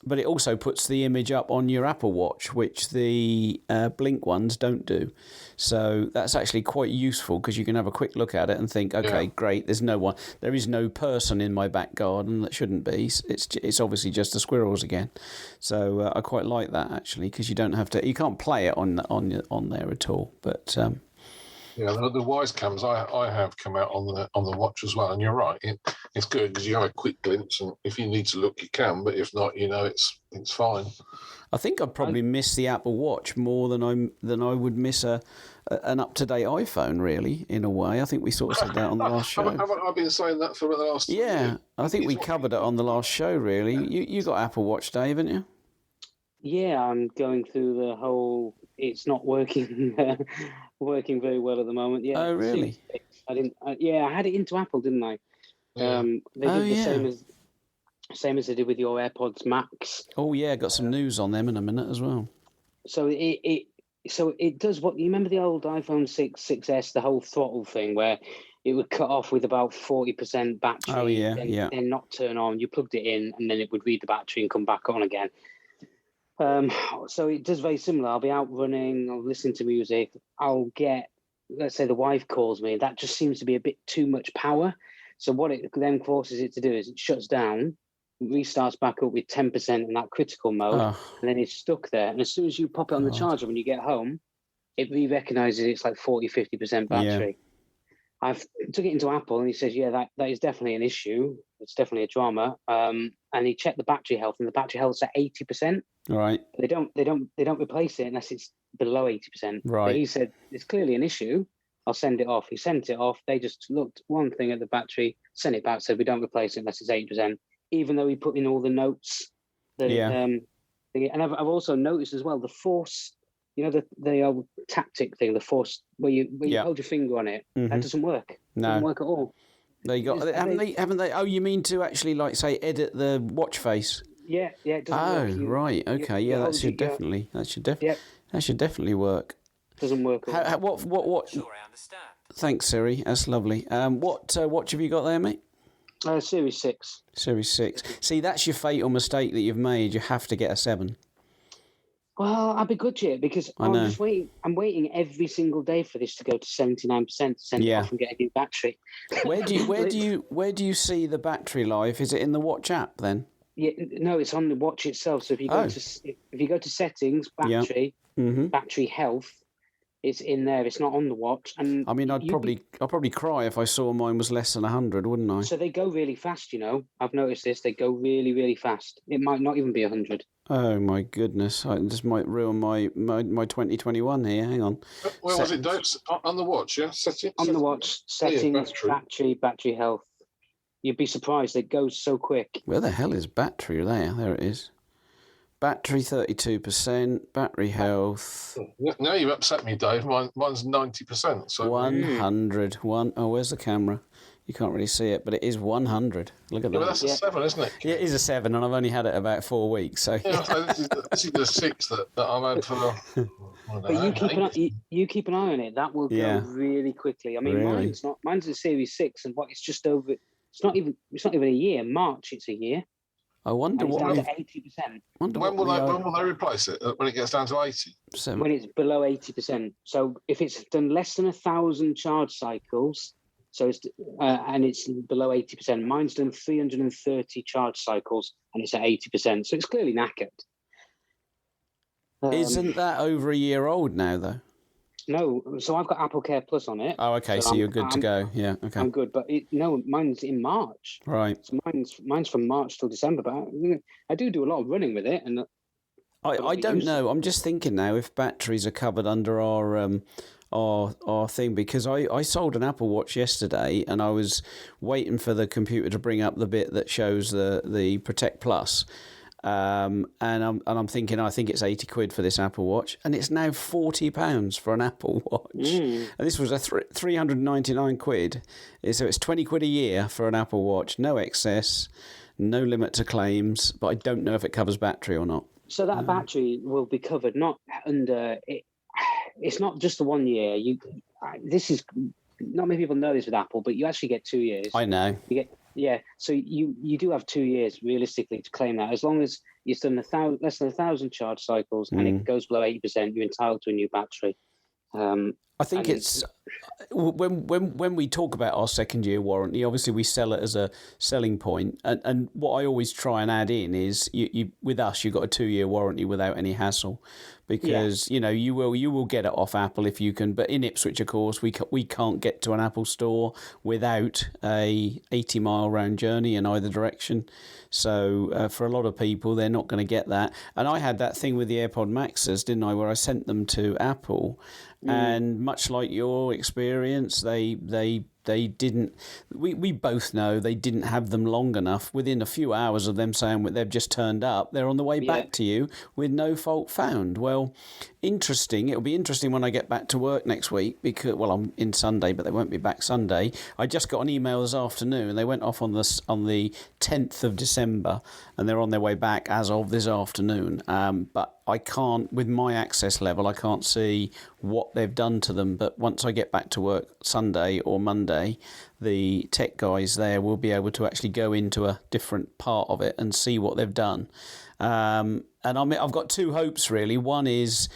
Speaker 1: But it also puts the image up on your Apple Watch, which the Blink ones don't do. So that's actually quite useful, because you can have a quick look at it and think, okay, great, there is no person in my back garden that shouldn't be. It's obviously just the squirrels again. So I quite like that, actually, because you can't play it on there at all. But
Speaker 2: the Wise Cams I have come out on the watch as well, and you're right. It's good because you have a quick glimpse, and if you need to look, you can. But if not, it's fine.
Speaker 1: I think I'd probably miss the Apple Watch more than I would miss an up-to-date iPhone, really, in a way. I think we sort of said that on the last show.
Speaker 2: Haven't I been saying that for the last?
Speaker 1: Yeah, I think we covered it on the last show. Really, you got Apple Watch, Dave, haven't you?
Speaker 3: Yeah, I'm going through the whole. It's not working very well at the moment. Yeah.
Speaker 1: Oh, really?
Speaker 3: I didn't. I had it into Apple, didn't I?
Speaker 2: Yeah.
Speaker 3: They did the same as they did with your AirPods Max.
Speaker 1: Oh yeah, got some news on them in a minute as well.
Speaker 3: So it does what you remember the old iPhone 6S, the whole throttle thing where it would cut off with about 40% battery.
Speaker 1: Oh yeah,
Speaker 3: then not turn on. You plugged it in, and then it would read the battery and come back on again. So it does very similar. I'll be out running, I'll listen to music, I'll get, let's say the wife calls me, that just seems to be a bit too much power. So what it then forces it to do is it shuts down, restarts back up with 10% in that critical mode, and then it's stuck there. And as soon as you pop it on the charger when you get home, it re-recognises it's like 40-50% battery. Yeah. I've took it into Apple, and he says, that is definitely an issue. It's definitely a drama. And he checked the battery health, and the battery health's at 80%.
Speaker 1: Right.
Speaker 3: They don't replace it unless it's below 80%.
Speaker 1: Right.
Speaker 3: But he said it's clearly an issue. I'll send it off. He sent it off. They just looked one thing at the battery, sent it back, said we don't replace it unless it's 80%. Even though he put in all the notes. And I've also noticed as well the force. The old tactic thing, the force where you hold your finger on it. Mm-hmm. That doesn't work.
Speaker 1: No.
Speaker 3: It doesn't work at all.
Speaker 1: There you go. Haven't they? Oh, you mean to actually, like, say, edit the watch face?
Speaker 3: Yeah. It doesn't work.
Speaker 1: Right. Okay. That should definitely work.
Speaker 3: Doesn't work.
Speaker 1: What?
Speaker 4: Sure, I understand.
Speaker 1: Thanks, Siri. That's lovely. What watch have you got there, mate?
Speaker 3: Series 6.
Speaker 1: Series 6. See, that's your fatal mistake that you've made. You have to get a 7.
Speaker 3: Well, I'd be good, Jit, because I'm just waiting. I'm waiting every single day for this to go to 79% to send it off and get a new battery.
Speaker 1: Where do you see the battery life? Is it in the watch app then?
Speaker 3: Yeah, no, it's on the watch itself. So if you go to settings, battery, battery health, it's in there. It's not on the watch. And
Speaker 1: I mean, I'd probably cry if I saw mine was less than 100, wouldn't I?
Speaker 3: So they go really fast. I've noticed this. They go really, really fast. It might not even be 100.
Speaker 1: Oh my goodness! This might ruin my 2021 here. Hang on.
Speaker 2: Where was it? On the watch, yeah.
Speaker 3: On the watch, settings, battery health. You'd be surprised. It goes so quick.
Speaker 1: Where the hell is battery? There it is. Battery 32%. Battery health.
Speaker 2: Now you've upset me, Dave. Mine's 90%. So
Speaker 1: 100. Oh, where's the camera? You can't really see it, but it is 100. Look at that.
Speaker 2: Well, that's a 7, isn't it?
Speaker 1: Yeah, it is a 7, and I've only had it about 4 weeks. So
Speaker 2: this is the 6 that I've had for.
Speaker 3: But you keep an eye on it. That will go really quickly. I mean, really? Mine's a Series 6, and it's just over. It's not even a year. March, it's a year.
Speaker 1: I wonder what.
Speaker 3: It's down to 80%.
Speaker 2: When will they replace it? When it gets down to 80?
Speaker 3: When it's below 80%. So if it's done less than 1,000 charge cycles. So it's and it's below 80%. Mine's done 330 charge cycles, and it's at 80%. So it's clearly knackered.
Speaker 1: Isn't that over a year old now, though?
Speaker 3: No. So I've got Apple Care Plus on it.
Speaker 1: Oh, okay. So you're good to go. Yeah. Okay.
Speaker 3: I'm good, but mine's in March.
Speaker 1: Right.
Speaker 3: So mine's from March till December. But I do a lot of running with it, and
Speaker 1: I don't know. I'm just thinking now if batteries are covered under our thing, because I sold an Apple Watch yesterday and I was waiting for the computer to bring up the bit that shows the Protect Plus. And I'm thinking, I think it's £80 for this Apple Watch, and it's now £40 for an Apple Watch. And this was a £399. So it's £20 a year for an Apple Watch, no excess, no limit to claims, but I don't know if it covers battery or not.
Speaker 3: So that battery will be covered, not under it. It's not just the 1 year. This is not many people know this with Apple, but you actually get 2 years.
Speaker 1: I know.
Speaker 3: So you do have 2 years realistically to claim that, as long as you've done less than 1,000 charge cycles and it goes below 80%, you're entitled to a new battery.
Speaker 1: I think it's when we talk about our second year warranty, obviously we sell it as a selling point, and what I always try and add in is you with us you've got a 2 year warranty without any hassle, because you will get it off Apple if you can, but in Ipswich of course we can't get to an Apple store without a 80-mile round journey in either direction. So for a lot of people, they're not going to get that. And I had that thing with the AirPod Maxes, didn't I, where I sent them to Apple, and much like your experience, they didn't. We both know they didn't have them long enough. Within a few hours of them saying they've just turned up, they're on the way back to you with no fault found. Well, interesting. It'll be interesting when I get back to work next week, because I'm in Sunday, but they won't be back Sunday. I just got an email this afternoon, and they went off on the 10th of December, and they're on their way back as of this afternoon. But I can't, with my access level, I can't see what they've done to them. But once I get back to work Sunday or Monday, the tech guys there will be able to actually go into a different part of it and see what they've done. And I've got two hopes really. One is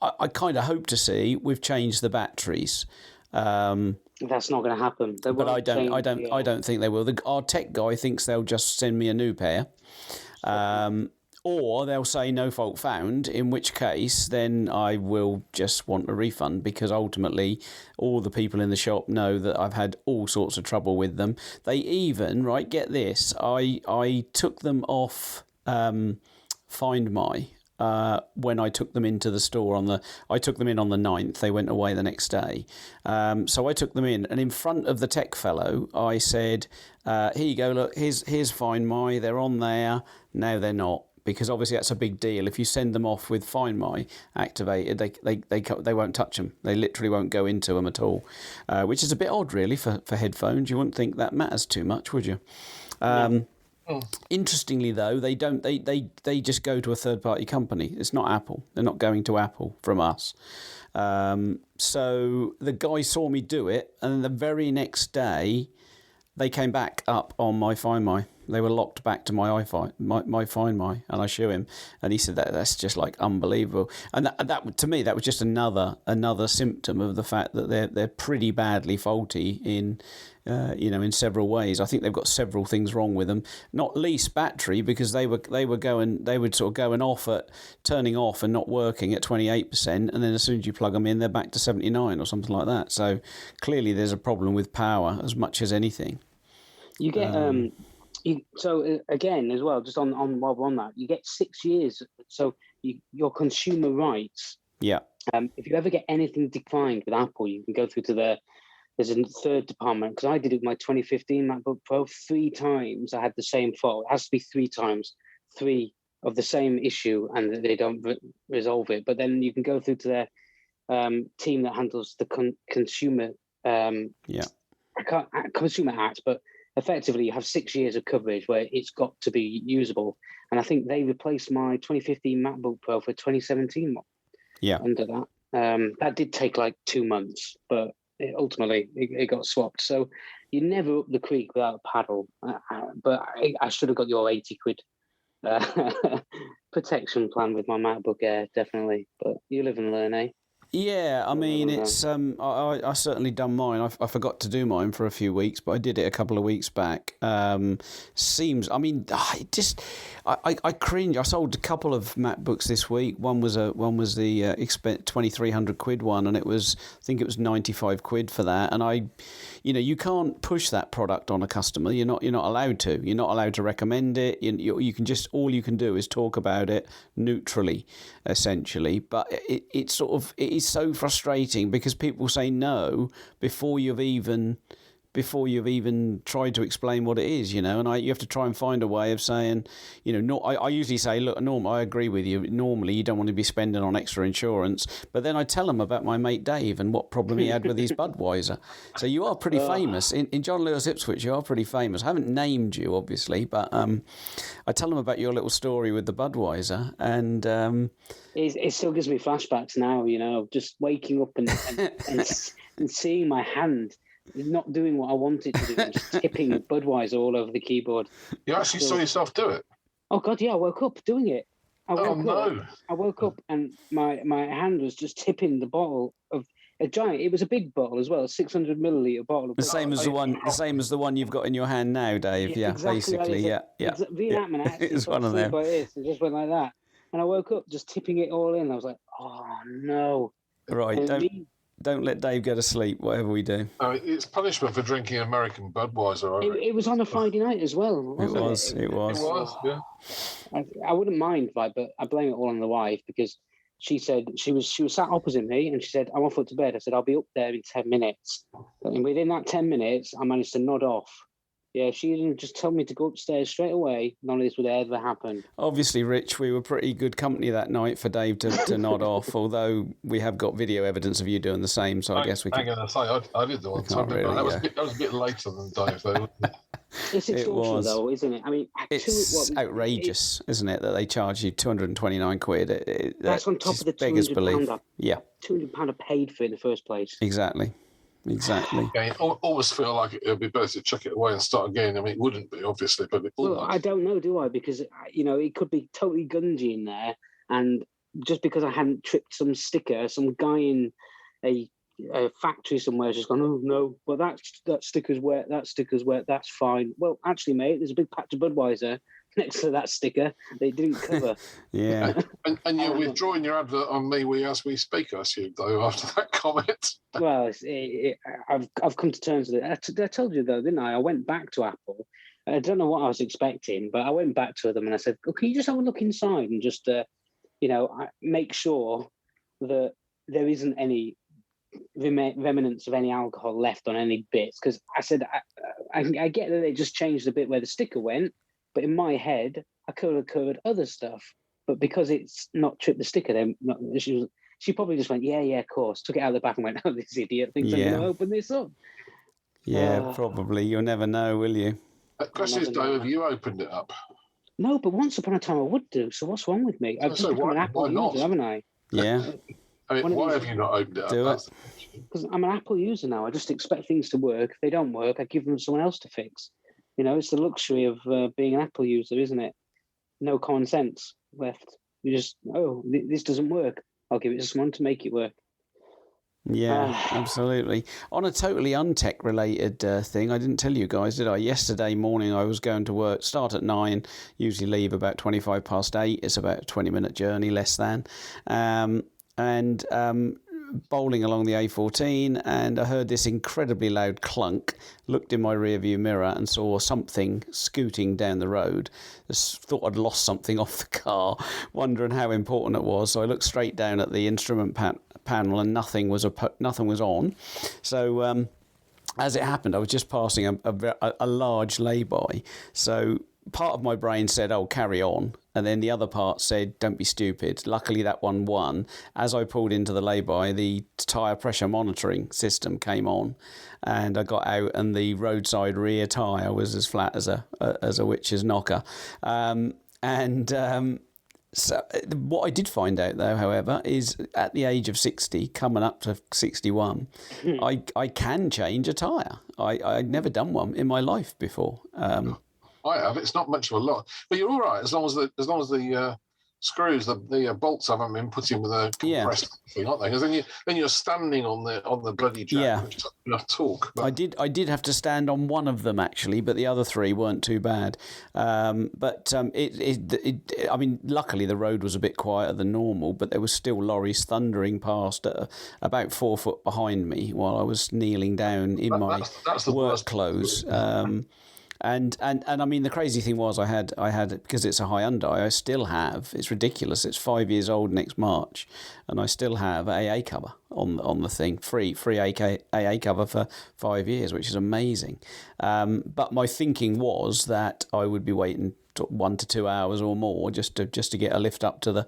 Speaker 1: I kind of hope to see we've changed the batteries.
Speaker 3: That's not going to happen.
Speaker 1: But I don't think they will. Our tech guy thinks they'll just send me a new pair. Or they'll say no fault found, in which case then I will just want a refund, because ultimately all the people in the shop know that I've had all sorts of trouble with them. They even, right, get this, I took them off Find My when I took them into the store I took them in on the 9th. They went away the next day. So I took them in, and in front of the tech fellow, I said, here you go, look, here's Find My, they're on there. Now they're not, because obviously that's a big deal. If you send them off with Find My activated, they won't touch them. They literally won't go into them at all, which is a bit odd, really, for headphones. You wouldn't think that matters too much, would you? Interestingly, though, they don't. They just go to a third-party company. It's not Apple. They're not going to Apple from us. So the guy saw me do it, and the very next day, they came back up on my Find My. They were locked back to my my Find My, and I show him, and he said that's just like unbelievable. And that to me, that was just another symptom of the fact that they're pretty badly faulty in several ways. I think they've got several things wrong with them, not least battery, because they were sort of going off at turning off and not working at 28%, and then as soon as you plug them in, they're back to 79 or something like that. So clearly, there's a problem with power as much as anything.
Speaker 3: You get so again as well, just on while we're on that, you get 6 years. So your consumer rights.
Speaker 1: Yeah.
Speaker 3: If you ever get anything declined with Apple, you can go through to there's a third department, because I did it with my 2015 MacBook Pro 3 times. I had the same fault. It has to be 3 times, 3 of the same issue, and they don't resolve it. But then you can go through to their team that handles the consumer. Consumer Act, but effectively you have 6 years of coverage where it's got to be usable. And I think they replaced my 2015 MacBook Pro for 2017 one.
Speaker 1: Yeah.
Speaker 3: Under that. That did take like 2 months, but ultimately it got swapped. So you never up the creek without a paddle. But I should have got your £80 protection plan with my MacBook Air, definitely. But you live and learn, eh?
Speaker 1: Yeah, I mean, it's I certainly done mine. I forgot to do mine for a few weeks, but I did it a couple of weeks back. Seems, I mean, I cringe. I sold a couple of MacBooks this week. One was the 2,300 quid one, and I think it was 95 quid for that. And you can't push that product on a customer. You're not allowed to. You're not allowed to recommend it. You can just, all you can do is talk about it neutrally, essentially. But it is so frustrating because people say no before you've even tried to explain what it is, and you have to try and find a way of saying, I usually say, look, I agree with you. Normally, you don't want to be spending on extra insurance, but then I tell them about my mate Dave and what problem he had with his Budweiser. So you are pretty famous in John Lewis Ipswich. You are pretty famous. I haven't named you, obviously, but I tell them about your little story with the Budweiser, and
Speaker 3: it still gives me flashbacks now. Just waking up and seeing my hand not doing what I want it to do, and just tipping Budweiser all over the keyboard.
Speaker 2: You actually saw yourself do it?
Speaker 3: Oh God, yeah! I woke up doing it. I woke up and my hand was just tipping the bottle of a giant. It was a big bottle as well, a 600 milliliter bottle.
Speaker 1: The same as the one you've got in your hand now, Dave. Yeah, exactly basically, yeah.
Speaker 3: Reenactment.
Speaker 1: It was one of them.
Speaker 3: It just went like that, and I woke up just tipping it all in. I was like, oh no!
Speaker 1: Right, don't let Dave go to sleep, whatever we do.
Speaker 2: It's punishment for drinking American Budweiser.
Speaker 3: It was on a Friday night as well, wasn't it?
Speaker 2: It was, yeah.
Speaker 3: I wouldn't mind, but I blame it all on the wife because she said she was sat opposite me and she said, I want to put to bed. I said, I'll be up there in 10 minutes. And within that 10 minutes, I managed to nod off. Yeah, if she didn't just tell me to go upstairs straight away, none of this would ever happen.
Speaker 1: Obviously, Rich, we were pretty good company that night for Dave to nod off, although we have got video evidence of you doing the same, so I guess we can...
Speaker 2: I'm going to say, I did the one time. Really, that was a bit later than Dave, though.
Speaker 3: It's extortion, though, isn't it? I mean...
Speaker 1: It's outrageous, isn't it, that they charge you 229 quid.
Speaker 3: That's on top of the £200
Speaker 1: Yeah.
Speaker 3: £200 I paid for it in the first place.
Speaker 1: Exactly.
Speaker 2: I always feel like it would be better to chuck it away and start again. I mean, it wouldn't be, obviously, but
Speaker 3: I don't know, do I? Because, it could be totally gungy in there. And just because I hadn't tripped some sticker, some guy in a factory somewhere has just gone, oh, no, well, that sticker's wet, that's fine. Well, actually, mate, there's a big patch of Budweiser next to that sticker they didn't cover.
Speaker 1: Yeah.
Speaker 2: And you're withdrawing your advert on Me as we speak, I assume, though, after that comment.
Speaker 3: Well, I've come to terms with it. I told you, though, didn't I? I went back to Apple. I don't know what I was expecting, but I went back to them and I said, can you just have a look inside and just, make sure that there isn't any remnants of any alcohol left on any bits? Because I said, I get that they just changed the bit where the sticker went, but in my head, I could have covered other stuff. But because it's not tripped the sticker, she probably just went, yeah, of course. Took it out of the back and went, oh, this idiot thinks I'm going to open this up.
Speaker 1: Yeah, probably. You'll never know, will you?
Speaker 2: The question is, Dave, have you opened it up?
Speaker 3: No, but once upon a time I would do. So what's wrong with me? I've just become an Apple user, haven't I?
Speaker 1: Yeah.
Speaker 2: I mean, why have you not opened it up?
Speaker 1: Do it.
Speaker 3: Because I'm an Apple user now. I just expect things to work. If they don't work, I give them to someone else to fix. It's the luxury of being an Apple user, isn't it? No common sense left. You just, this doesn't work. I'll give it to someone to make it work.
Speaker 1: Yeah, absolutely. On a totally untech related thing, I didn't tell you guys, did I? Yesterday morning I was going to work, start at 9, usually leave about 25 past 8. It's about a 20-minute journey, less than. Bowling along the A14, and I heard this incredibly loud clunk, looked in my rearview mirror and saw something scooting down the road. Just thought I'd lost something off the car, wondering how important it was. So I looked straight down at the instrument panel and nothing was on. So as it happened, I was just passing a large lay-by. So part of my brain said, oh, carry on. And then the other part said, don't be stupid. Luckily, that one won. As I pulled into the lay-by, the tyre pressure monitoring system came on. And I got out and the roadside rear tyre was as flat as a witch's knocker. So what I did find out, though, however, is at the age of 60, coming up to 61, I can change a tyre. I'd never done one in my life before.
Speaker 2: I have. It's not much of a lot, but you're all right as long as the screws, the bolts haven't been put in with a compressed thing, aren't they? Because then you're standing on the bloody jack, which is enough torque. But
Speaker 1: I did have to stand on one of them actually, but the other three weren't too bad. I mean, luckily the road was a bit quieter than normal, but there was still lorries thundering past about 4 foot behind me while I was kneeling down in my work clothes. And I mean, the crazy thing was I had because it's a Hyundai, I still have, it's ridiculous, it's 5 years old next March, and I still have AA cover on the thing, free AA cover for 5 years, which is amazing. But my thinking was that I would be waiting 1 to 2 hours or more just to get a lift up to the,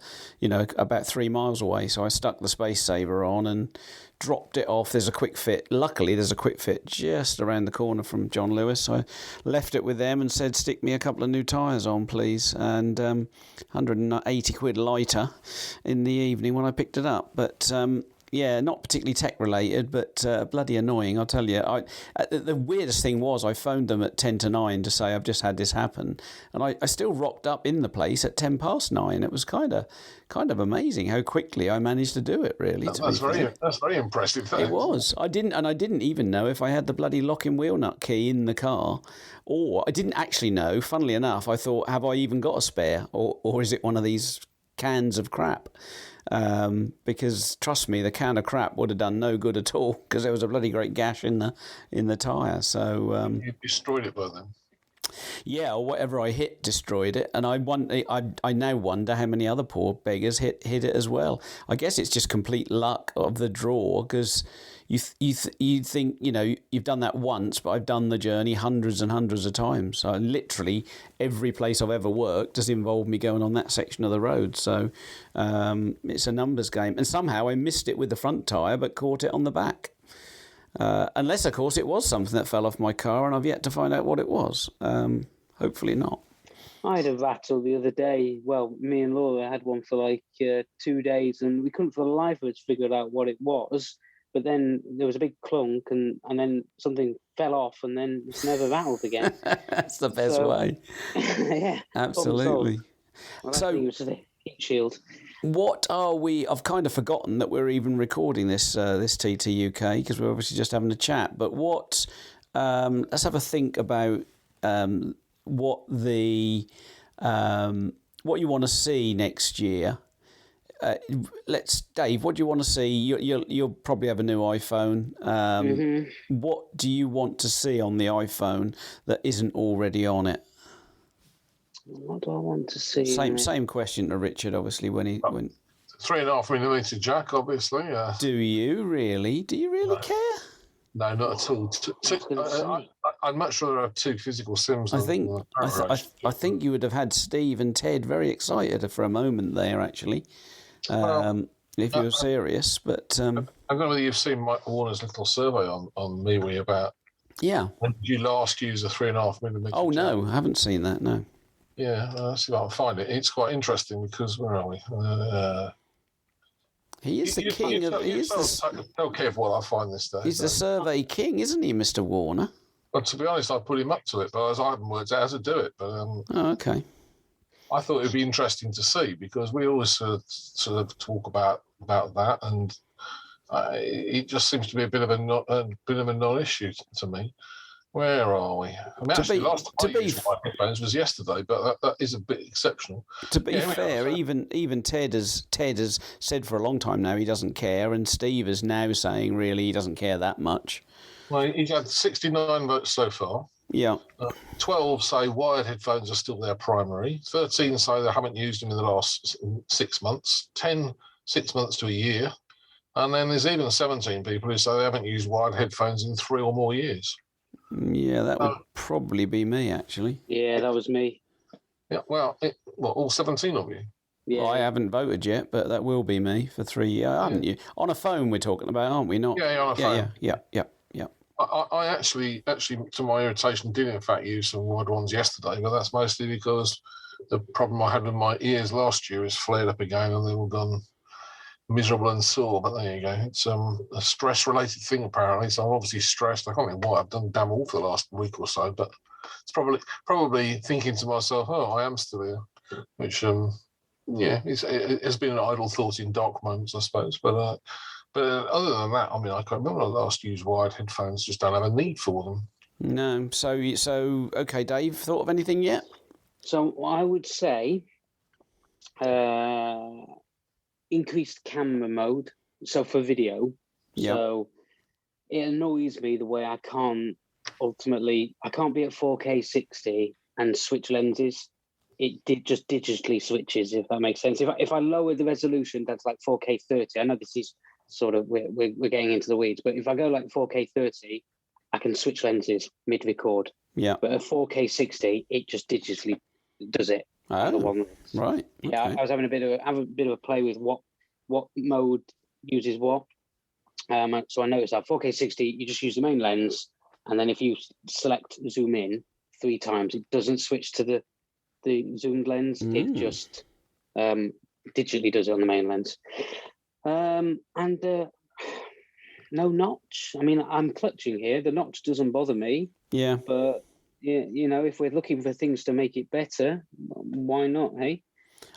Speaker 1: about 3 miles away. So I stuck the Space Saver on and dropped it off. There's a quick fit. Luckily, there's a quick fit just around the corner from John Lewis. So I left it with them and said, stick me a couple of new tyres on, please. And 180 quid lighter in the evening when I picked it up. But yeah, not particularly tech related, but bloody annoying, I'll tell you. The weirdest thing was I phoned them at 10 to 9 to say I've just had this happen, and I still rocked up in the place at 10 past 9. It was kind of amazing how quickly I managed to do it. Really, that's
Speaker 2: very impressive. Thanks.
Speaker 1: It was. I didn't even know if I had the bloody locking wheel nut key in the car, or I didn't actually know. Funnily enough, I thought, have I even got a spare, or is it one of these cans of crap? Because trust me, the can of crap would have done no good at all because there was a bloody great gash in the tyre. So
Speaker 2: you destroyed it by then.
Speaker 1: Yeah, or whatever I hit destroyed it, and I now wonder how many other poor beggars hit it as well. I guess it's just complete luck of the draw because you think you've done that once, but I've done the journey hundreds and hundreds of times. So literally every place I've ever worked has involved me going on that section of the road. So it's a numbers game, and somehow I missed it with the front tyre, but caught it on the back. Unless, of course, it was something that fell off my car, and I've yet to find out what it was. Hopefully not.
Speaker 3: I had a rattle the other day. Well, me and Laura had one for like 2 days, and we couldn't for the life of us figure out what it was. But then there was a big clunk, and then something fell off, and then it's never rattled again.
Speaker 1: That's the best way.
Speaker 3: Yeah,
Speaker 1: absolutely.
Speaker 3: Well, so it was just a heat shield.
Speaker 1: What are we? I've kind of forgotten that we're even recording this TT UK because we're obviously just having a chat. But what? Let's have a think about what you want to see next year. Dave, what do you want to see? You'll probably have a new iPhone. What do you want to see on the iPhone that isn't already on it?
Speaker 3: What do I want to see?
Speaker 1: Same question to Richard, obviously, when
Speaker 2: 3.5mm jack, obviously.
Speaker 1: Do you really? Do you really care?
Speaker 2: No, not at all. I'd much rather have 2 physical SIMs.
Speaker 1: I think you would have had Steve and Ted very excited for a moment there, actually. If you were serious, but
Speaker 2: I don't know whether you've seen Mike Warner's little survey on MeWe about.
Speaker 1: Yeah.
Speaker 2: When did you last use a 3.5mm?
Speaker 1: Oh
Speaker 2: jack?
Speaker 1: No, I haven't seen that. No.
Speaker 2: Yeah, let's see if I can find it. It's quite interesting because where are we?
Speaker 1: He is the king of.
Speaker 2: Tell Kev what I find this day.
Speaker 1: He's the survey king, isn't he, Mr. Warner?
Speaker 2: Well, to be honest, I put him up to it, but I haven't worked out how to do it. But
Speaker 1: okay.
Speaker 2: I thought it'd be interesting to see because we always sort of talk about that, and it just seems to be a bit of a non-issue to me. Where are we? I mean, actually, last time I used my headphones was yesterday, but that is a bit exceptional.
Speaker 1: To be fair, even Ted has said for a long time now he doesn't care, and Steve is now saying really he doesn't care that much.
Speaker 2: Well, he's had 69 votes so far.
Speaker 1: Yeah.
Speaker 2: 12 say wired headphones are still their primary. 13 say they haven't used them in the last 6 months. 10, 6 months to a year. And then there's even 17 people who say they haven't used wired headphones in 3 or more years.
Speaker 1: Yeah, that would probably be me, actually.
Speaker 3: Yeah, that was me.
Speaker 2: Yeah, well, all 17 of you?
Speaker 3: Yeah.
Speaker 1: Well, I haven't voted yet, but that will be me for 3 years, haven't you? On a phone we're talking about, aren't we? Not.
Speaker 2: Yeah, on a phone.
Speaker 1: Yeah.
Speaker 2: I actually, to my irritation, did in fact use some wired ones yesterday, but that's mostly because the problem I had with my ears last year is flared up again and they've all gone miserable and sore. But there you go. It's a stress-related thing apparently. So I'm obviously stressed. I can't think why. I've done damn all for the last week or so, but it's probably thinking to myself, oh, I am still here, which Yeah, it's been an idle thought in dark moments, I suppose. But other than that, I mean, I can't remember when I last used wired headphones. Just don't have a need for them.
Speaker 1: No. So okay, Dave. Thought of anything yet?
Speaker 3: So I would say increased camera mode. So for video.
Speaker 1: Yeah.
Speaker 3: So it annoys me the way I can't be at 4K 60 and switch lenses. It just digitally switches, if that makes sense. If I lower the resolution, that's like 4K 30. I know this is sort of we're getting into the weeds, but if I go like 4K 30, I can switch lenses mid-record.
Speaker 1: Yeah.
Speaker 3: But at 4K 60, it just digitally does it.
Speaker 1: Oh, right.
Speaker 3: Yeah,
Speaker 1: Okay.
Speaker 3: I was having a bit of a play with what mode uses what. So I noticed that 4K 60, you just use the main lens, and then if you select zoom in 3 times, it doesn't switch to the zoomed lens. It just digitally does it on the main lens. And no notch. I mean, I'm clutching here. The notch doesn't bother me.
Speaker 1: Yeah.
Speaker 3: But if we're looking for things to make it better, why not? Hey.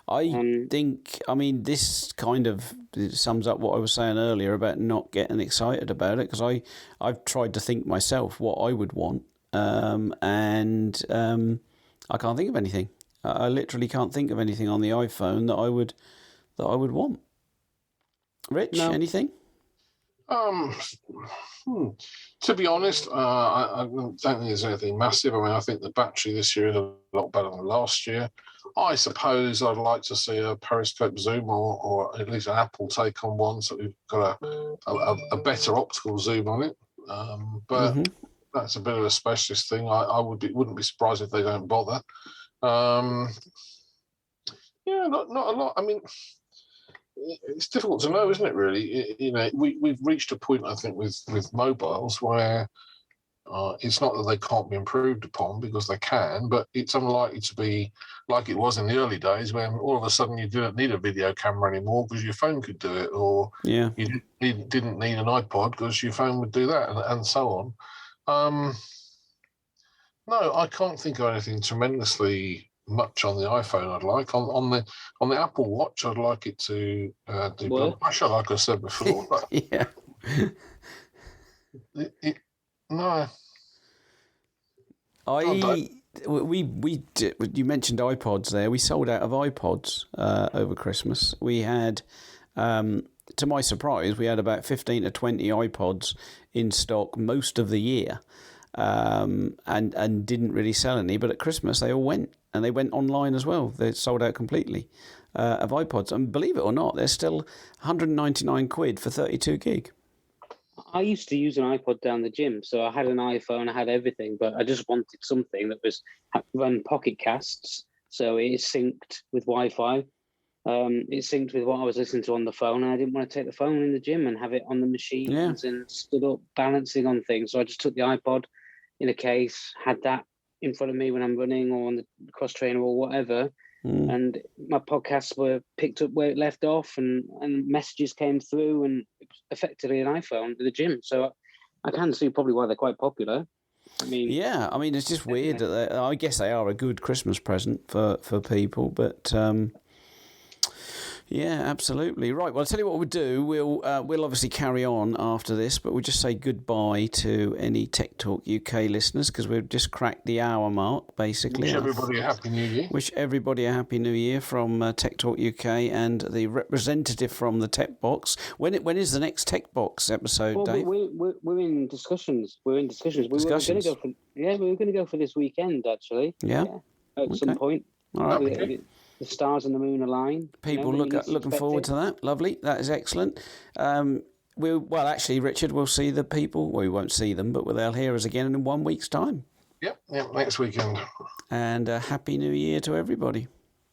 Speaker 1: I think, I mean, this kind of sums up what I was saying earlier about not getting excited about it, because I've tried to think myself what I would want, and I can't think of anything. I literally can't think of anything on the iPhone that I would want. Rich, anything?
Speaker 2: To be honest, I don't think there's anything massive. I mean, I think the battery this year is a lot better than last year. I suppose I'd like to see a periscope zoom or at least an Apple take on one, so we've got a better optical zoom on it. But that's a bit of a specialist thing. I wouldn't be surprised if they don't bother. Not a lot. I mean, it's difficult to know, isn't it? Really, we've reached a point, I think, with mobiles where it's not that they can't be improved upon, because they can, but it's unlikely to be like it was in the early days when all of a sudden you didn't need a video camera anymore because your phone could do it, or you didn't need an iPod because your phone would do that, and so on. No, I can't think of anything tremendously much on the iPhone I'd like. On the Apple Watch, I'd like it to do blood pressure, like I said before. But
Speaker 1: yeah.
Speaker 2: No.
Speaker 1: You mentioned iPods there. We sold out of iPods over Christmas. We had, to my surprise, we had about 15 to 20 iPods in stock most of the year, and didn't really sell any. But at Christmas, they all went, and they went online as well. They sold out completely of iPods. And believe it or not, they're still 199 quid for 32 gig.
Speaker 3: I used to use an iPod down the gym, so I had an iPhone, I had everything, but I just wanted something that run Pocket Casts, so it is synced with Wi-Fi. It's synced with what I was listening to on the phone, and I didn't want to take the phone in the gym and have it on the machines and stood up balancing on things. So I just took the iPod in a case, had that in front of me when I'm running or on the cross trainer or whatever. And my podcasts were picked up where it left off, and messages came through, and it was effectively an iPhone to the gym. So I can see probably why they're quite popular. I mean,
Speaker 1: it's just weird that I guess they are a good Christmas present for people, but yeah, absolutely. Right, well, I'll tell you what we'll do. We'll obviously carry on after this, but we'll just say goodbye to any Tech Talk UK listeners, because we've just cracked the hour mark, basically.
Speaker 2: Wish everybody a Happy New Year.
Speaker 1: Wish everybody a Happy New Year from Tech Talk UK and the representative from the Tech Box. When is the next Tech Box episode, Dave?
Speaker 3: We're in discussions. We were going to go for this weekend, actually.
Speaker 1: Yeah.
Speaker 3: At some point.
Speaker 1: All right.
Speaker 3: The stars and the moon align.
Speaker 1: People looking forward to that. Lovely. That is excellent. Actually, Richard, we'll see the people. Well, we won't see them, but they'll hear us again in 1 week's time.
Speaker 2: Yep, next weekend.
Speaker 1: And a Happy New Year to everybody.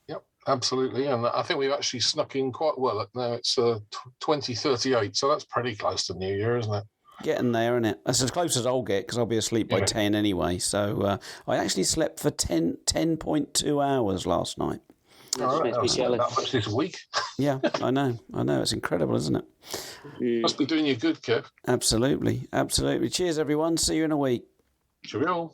Speaker 2: Yep, absolutely. And I think we've actually snuck in quite well. Now it's 2038, so that's pretty close to New Year, isn't it?
Speaker 1: Getting there, isn't it? That's as close as I'll get, because I'll be asleep by 10 anyway. So I actually slept for 10.2 hours last night.
Speaker 2: That much this week.
Speaker 1: Yeah, I know. It's incredible, isn't it?
Speaker 2: Must be doing you good, Kev.
Speaker 1: Absolutely. Cheers, everyone. See you in a week.
Speaker 2: Cheerio.